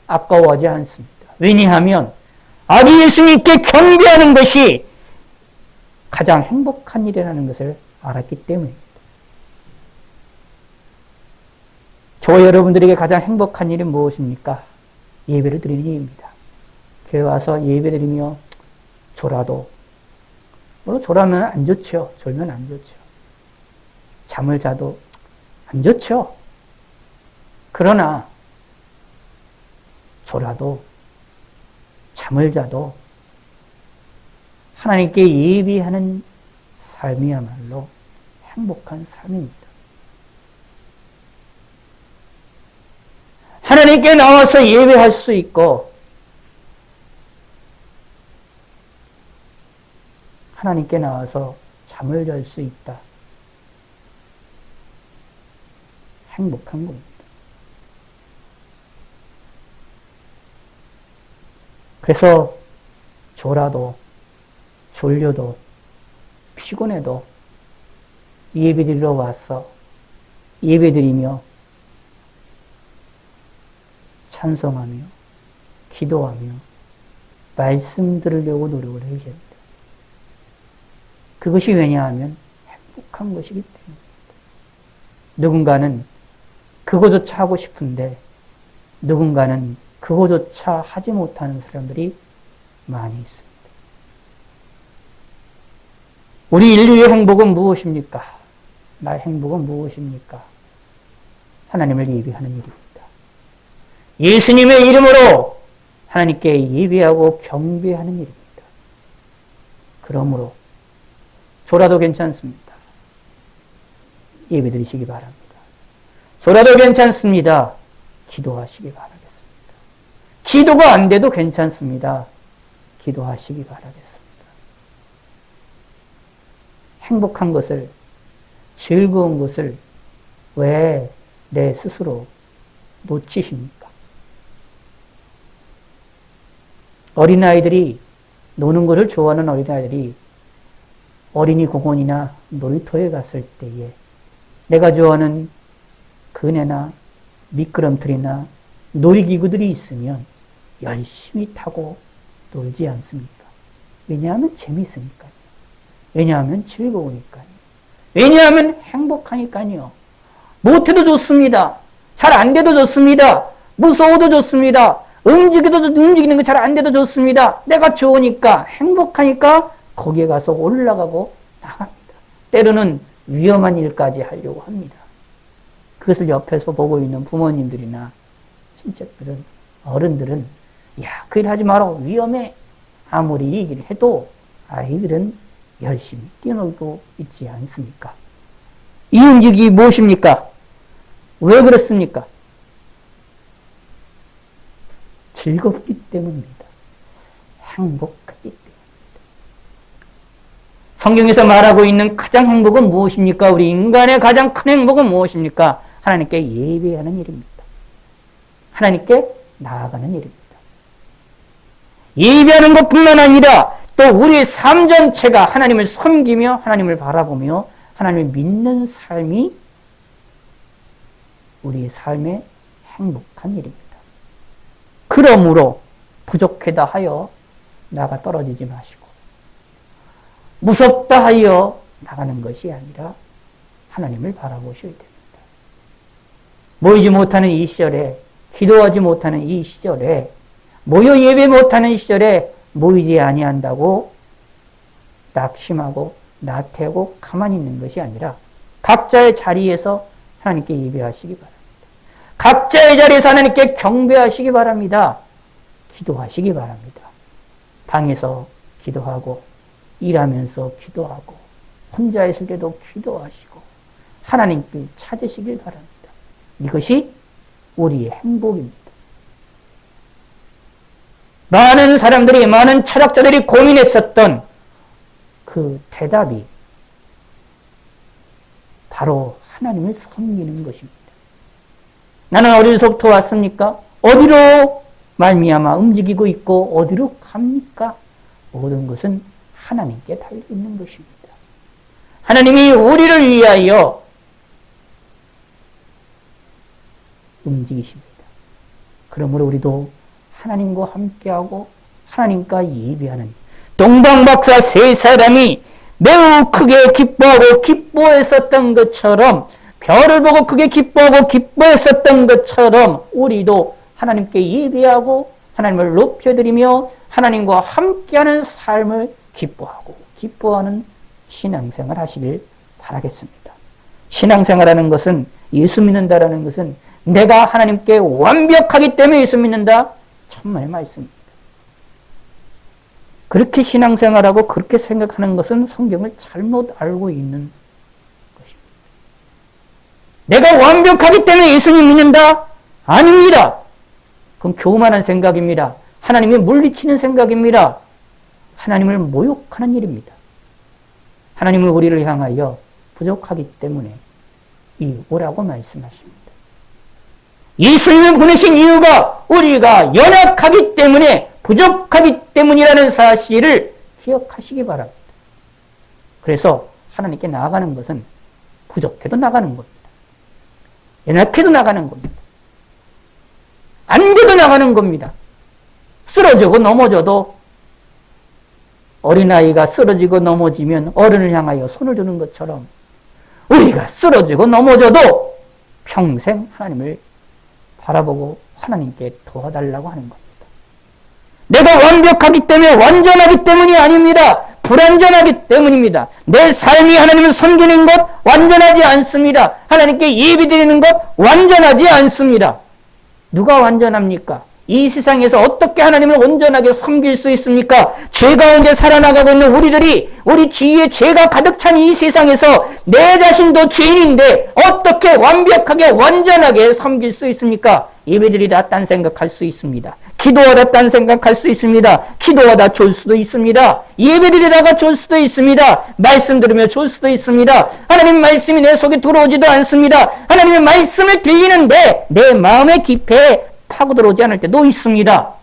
아까워하지 않습니다. 왜냐하면 아기 예수님께 경배하는 것이 가장 행복한 일이라는 것을 알았기 때문입니다. 저 여러분들에게 가장 행복한 일은 무엇입니까? 예배를 드리는 일입니다. 교회 와서 예배 드리며 졸아도 물론 졸아면 안 좋죠. 졸면 안 좋죠. 잠을 자도 안 좋죠. 그러나 졸아도 잠을 자도 하나님께 예배하는 삶이야말로 행복한 삶입니다. 하나님께 나와서 예배할 수 있고 하나님께 나와서 잠을 잘 수 있다. 행복한 겁니다. 그래서 졸아도 졸려도 피곤해도 예배드리러 와서 예배드리며 찬송하며 기도하며 말씀 들으려고 노력을 해야 됩니다. 그것이 왜냐하면 행복한 것이기 때문입니다. 누군가는 그거조차 하고 싶은데 누군가는 그거조차 하지 못하는 사람들이 많이 있습니다. 우리 인류의 행복은 무엇입니까? 나의 행복은 무엇입니까? 하나님을 예배하는 일입니다. 예수님의 이름으로 하나님께 예배하고 경배하는 일입니다. 그러므로 졸아도 괜찮습니다. 예배드리시기 바랍니다. 졸아도 괜찮습니다. 기도하시기 바라겠습니다. 기도가 안 돼도 괜찮습니다. 기도하시기 바라겠습니다. 행복한 것을, 즐거운 것을 왜 내 스스로 놓치십니까? 어린아이들이 노는 것을 좋아하는 어린아이들이 어린이 공원이나 놀이터에 갔을 때에 내가 좋아하는 그네나 미끄럼틀이나 놀이기구들이 있으면 열심히 타고 놀지 않습니까? 왜냐하면 재미있으니까요. 왜냐하면 즐거우니까요. 왜냐하면 행복하니까요. 못해도 좋습니다. 잘 안 돼도 좋습니다. 무서워도 좋습니다. 움직이는 거 잘 안 돼도 좋습니다. 내가 좋으니까 행복하니까 거기에 가서 올라가고 나갑니다. 때로는 위험한 일까지 하려고 합니다. 그것을 옆에서 보고 있는 부모님들이나 진짜 그런 어른들은 야, 그 일 하지 마라. 위험해. 아무리 얘기를 해도 아이들은 열심히 뛰어놀고 있지 않습니까? 이 움직임이 무엇입니까? 왜 그렇습니까? 즐겁기 때문입니다. 행복하기 때문입니다. 성경에서 말하고 있는 가장 행복은 무엇입니까? 우리 인간의 가장 큰 행복은 무엇입니까? 하나님께 예배하는 일입니다. 하나님께 나아가는 일입니다. 예배하는 것뿐만 아니라 또 우리의 삶 전체가 하나님을 섬기며 하나님을 바라보며 하나님을 믿는 삶이 우리의 삶의 행복한 일입니다. 그러므로 부족하다 하여 나가 떨어지지 마시고, 무섭다 하여 나가는 것이 아니라 하나님을 바라보셔야 됩니다. 모이지 못하는 이 시절에, 기도하지 못하는 이 시절에, 모여 예배 못하는 시절에 모이지 아니한다고 낙심하고 나태하고 가만히 있는 것이 아니라 각자의 자리에서 하나님께 예배하시기 바랍니다. 각자의 자리에서 하나님께 경배하시기 바랍니다. 기도하시기 바랍니다. 방에서 기도하고, 일하면서 기도하고, 혼자 있을 때도 기도하시고 하나님께 찾으시길 바랍니다. 이것이 우리의 행복입니다. 많은 사람들이, 많은 철학자들이 고민했었던 그 대답이 바로 하나님을 섬기는 것입니다. 나는 어디서부터 왔습니까? 어디로 말미암아 움직이고 있고 어디로 갑니까? 모든 것은 하나님께 달려있는 것입니다. 하나님이 우리를 위하여 움직이십니다. 그러므로 우리도 하나님과 함께하고 하나님과 예배하는 동방박사 세 사람이 매우 크게 기뻐하고 기뻐했었던 것처럼, 별을 보고 크게 기뻐하고 기뻐했었던 것처럼 우리도 하나님께 예배하고 하나님을 높여드리며 하나님과 함께하는 삶을 기뻐하는 신앙생활 하시길 바라겠습니다. 신앙생활하는 것은, 예수 믿는다라는 것은 내가 하나님께 완벽하기 때문에 예수 믿는다, 천만의 말씀입니다. 그렇게 신앙생활하고 그렇게 생각하는 것은 성경을 잘못 알고 있는 것입니다. 내가 완벽하기 때문에 예수님 믿는다? 아닙니다. 그건 교만한 생각입니다. 하나님이 물리치는 생각입니다. 하나님을 모욕하는 일입니다. 하나님은 우리를 향하여 부족하기 때문에 오라고 말씀하십니다. 예수님을 보내신 이유가 우리가 연약하기 때문에, 부족하기 때문이라는 사실을 기억하시기 바랍니다. 그래서 하나님께 나아가는 것은 부족해도 나가는 겁니다. 연약해도 나가는 겁니다. 안 돼도 나가는 겁니다. 쓰러지고 넘어져도, 어린아이가 쓰러지고 넘어지면 어른을 향하여 손을 드는 것처럼 우리가 쓰러지고 넘어져도 평생 하나님을 바라보고 하나님께 도와달라고 하는 겁니다. 내가 완벽하기 때문에, 완전하기 때문이 아닙니다. 불완전하기 때문입니다. 내 삶이 하나님을 섬기는 것 완전하지 않습니다. 하나님께 예배드리는 것 완전하지 않습니다. 누가 완전합니까? 이 세상에서 어떻게 하나님을 온전하게 섬길 수 있습니까? 죄 가운데 살아나가고 있는 우리들이, 우리 주위에 죄가 가득 찬 이 세상에서 내 자신도 죄인인데 어떻게 완벽하게 완전하게 섬길 수 있습니까? 예배드리다 딴 생각할 수 있습니다. 기도하다 딴 생각할 수 있습니다. 기도하다 졸 수도 있습니다. 예배드리다가 졸 수도 있습니다. 말씀 들으며 졸 수도 있습니다. 하나님 말씀이 내 속에 들어오지도 않습니다. 하나님의 말씀을 빌리는데 내 마음의 깊이에 파고 들어오지 않을 때도 있습니다.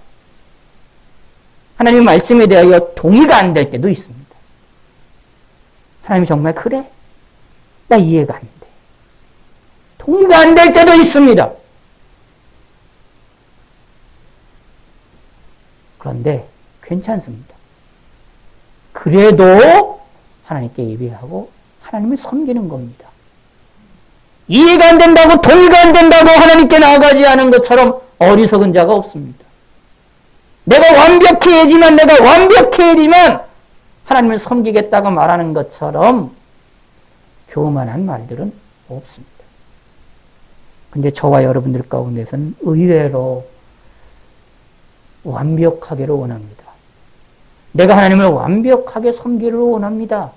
하나님의 말씀에 대하여 동의가 안 될 때도 있습니다. 하나님이 정말 그래? 나 이해가 안 돼. 동의가 안 될 때도 있습니다. 그런데 괜찮습니다. 그래도 하나님께 예배하고 하나님을 섬기는 겁니다. 이해가 안 된다고, 동의가 안 된다고 하나님께 나아가지 않은 것처럼 어리석은 자가 없습니다. 내가 완벽해야지만, 내가 완벽해야지만 하나님을 섬기겠다고 말하는 것처럼 교만한 말들은 없습니다. 근데 저와 여러분들 가운데서는 의외로 완벽하기를 원합니다. 내가 하나님을 완벽하게 섬기기를 원합니다.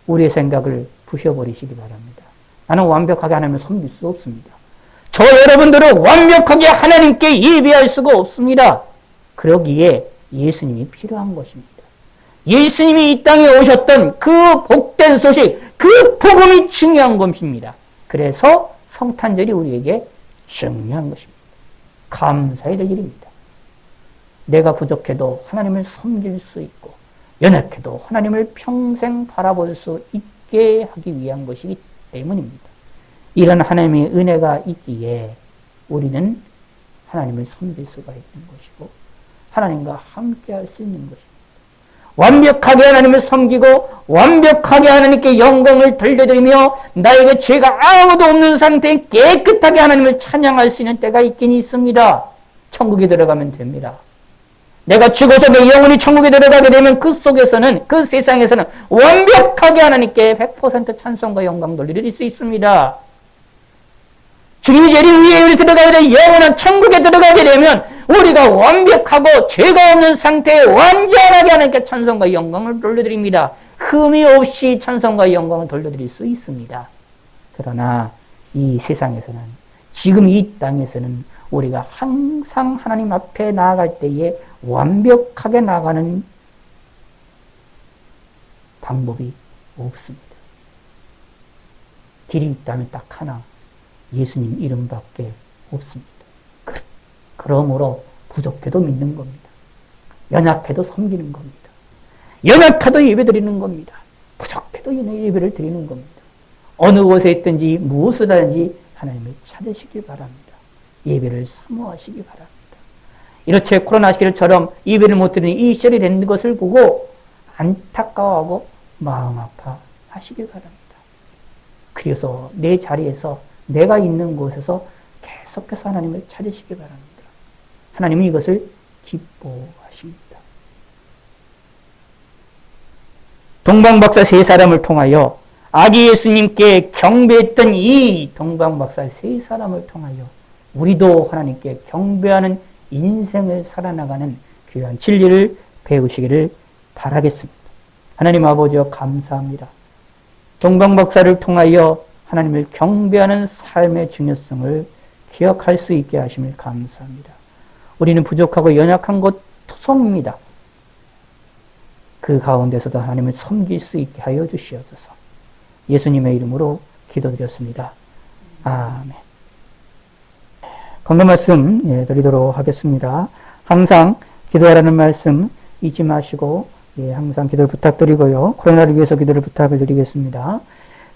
우리의 생각을 부셔버리시기 바랍니다. 나는 완벽하게 하나님을 섬길 수 없습니다. 저 여러분들은 완벽하게 하나님께 예배할 수가 없습니다. 그러기에 예수님이 필요한 것입니다. 예수님이 이 땅에 오셨던 그 복된 소식, 그 복음이 중요한 것입니다. 그래서 성탄절이 우리에게 중요한 것입니다. 감사해야 될 일입니다. 내가 부족해도 하나님을 섬길 수 있고, 연약해도 하나님을 평생 바라볼 수 있게 하기 위한 것이기 때문입니다. 이런 하나님의 은혜가 있기에 우리는 하나님을 섬길 수가 있는 것이고 하나님과 함께 할 수 있는 것입니다. 완벽하게 하나님을 섬기고 완벽하게 하나님께 영광을 돌려드리며 나에게 죄가 아무도 없는 상태에 깨끗하게 하나님을 찬양할 수 있는 때가 있긴 있습니다. 천국에 들어가면 됩니다. 내가 죽어서 내 영혼이 천국에 들어가게 되면 그 속에서는, 그 세상에서는 완벽하게 하나님께 100% 찬송과 영광 돌려드릴 수 있습니다. 주님이 예린 위에 우리 들어가게 되면 영원한 천국에 들어가게 되면 우리가 완벽하고 죄가 없는 상태에 완전하게 하나님께 찬송과 영광을 돌려드립니다. 흠이 없이 찬송과 영광을 돌려드릴 수 있습니다. 그러나 이 세상에서는, 지금 이 땅에서는 우리가 항상 하나님 앞에 나아갈 때에 완벽하게 나가는 방법이 없습니다. 길이 있다면 딱 하나, 예수님 이름밖에 없습니다. 그러므로 부족해도 믿는 겁니다. 연약해도 섬기는 겁니다. 연약해도 예배드리는 겁니다. 부족해도 예배를 드리는 겁니다. 어느 곳에 있든지 무엇을 하든지 하나님을 찾으시길 바랍니다. 예배를 사모하시기 바랍니다. 이렇게 코로나 시기처럼 예배를 못 드리는 이 시절이 된 것을 보고 안타까워하고 마음 아파하시길 바랍니다. 그래서 내 자리에서, 내가 있는 곳에서 계속해서 하나님을 찾으시기 바랍니다. 하나님은 이것을 기뻐하십니다. 동방박사 세 사람을 통하여 아기 예수님께 경배했던 이 동방박사 세 사람을 통하여 우리도 하나님께 경배하는 인생을 살아나가는 귀한 진리를 배우시기를 바라겠습니다. 하나님 아버지여 감사합니다. 동방박사를 통하여 하나님을 경배하는 삶의 중요성을 기억할 수 있게 하심을 감사합니다. 우리는 부족하고 연약한 것 투성입니다. 그 가운데서도 하나님을 섬길 수 있게 하여 주시옵소서. 예수님의 이름으로 기도드렸습니다. 아멘. 건강 말씀 드리도록 하겠습니다. 항상 기도하라는 말씀 잊지 마시고 항상 기도를 부탁드리고요. 코로나를 위해서 기도를 부탁을 드리겠습니다.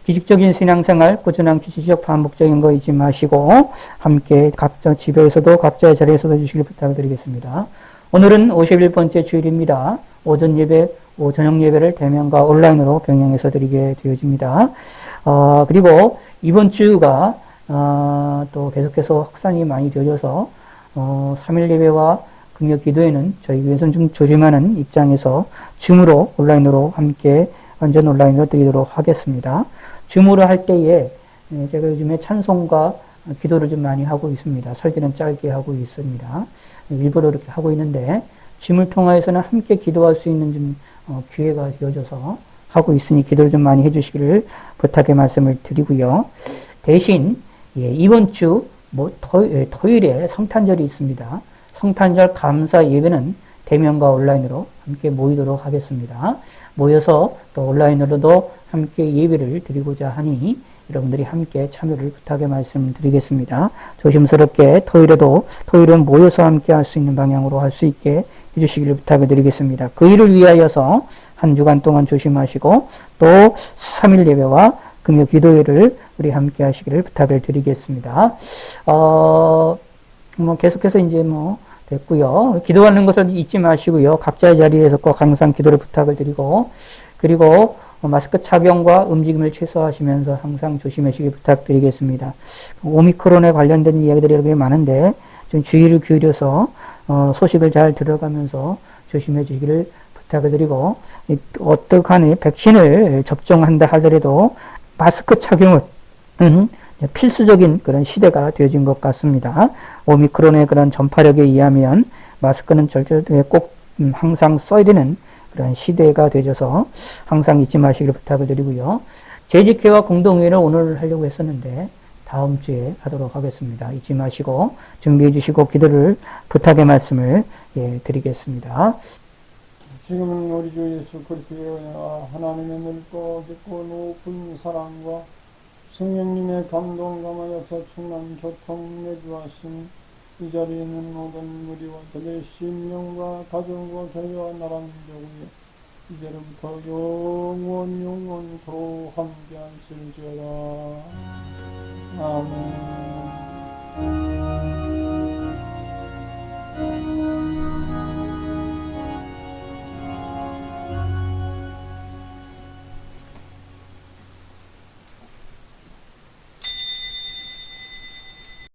규칙적인 신앙생활, 꾸준한 규칙적 반복적인 거 잊지 마시고 함께 각자 집에서도 각자의 자리에서도 해주시길 부탁드리겠습니다. 오늘은 51번째 주일입니다. 오전 예배, 저녁 예배를 대면과 온라인으로 병행해서 드리게 되어집니다. 그리고 이번 주가 또 계속해서 확산이 많이 되어져서 3일 예배와 금요 기도에는 저희 교회에서는 좀 조심하는 입장에서 줌으로 온라인으로 함께 완전 온라인으로 드리도록 하겠습니다. 줌으로 할 때에 제가 요즘에 찬송과 기도를 좀 많이 하고 있습니다. 설교는 짧게 하고 있습니다. 일부러 이렇게 하고 있는데 줌을 통해서는 함께 기도할 수 있는 좀 기회가 되어져서 하고 있으니 기도를 좀 많이 해주시기를 부탁의 말씀을 드리고요. 대신 이번 주 토요일에 성탄절이 있습니다. 성탄절 감사 예배는 대면과 온라인으로 함께 모이도록 하겠습니다. 모여서 또 온라인으로도 함께 예배를 드리고자 하니 여러분들이 함께 참여를 부탁의 말씀을 드리겠습니다. 조심스럽게 토요일은 모여서 함께 할 수 있는 방향으로 할 수 있게 해주시기를 부탁을 드리겠습니다. 그 일을 위하여서 한 주간 동안 조심하시고 또 3일 예배와 금요 기도회를 우리 함께 하시기를 부탁을 드리겠습니다. 계속해서 됐고요. 기도하는 것을 잊지 마시고요. 각자의 자리에서 꼭 항상 기도를 부탁을 드리고, 그리고 마스크 착용과 움직임을 최소화하시면서 항상 조심하시길 부탁드리겠습니다. 오미크론에 관련된 이야기들이 여기 많은데 좀 주의를 기울여서 소식을 잘 들어가면서 조심해 주시기를 부탁을 드리고, 어떡하니 백신을 접종한다 하더라도 마스크 착용은 필수적인 그런 시대가 되어진 것 같습니다. 오미크론의 그런 전파력에 의하면 마스크는 절대 꼭 항상 써야 되는 그런 시대가 되어서 항상 잊지 마시기를 부탁을 드리고요. 재직회와 공동회의를 오늘 하려고 했었는데 다음 주에 하도록 하겠습니다. 잊지 마시고 준비해 주시고 기도를 부탁의 말씀을 드리겠습니다. 지금은 우리 주 예수 그리스도의 하나님의 넓고 깊고 높은 사랑과 성령님의 감동 감화역사 충만 교통 내주하신 이 자리에 있는 모든 무리와 그들의 심령과 가정과 교회와 나라 민족 위에 이제부터 영원토록 함께하실지어다. 아멘.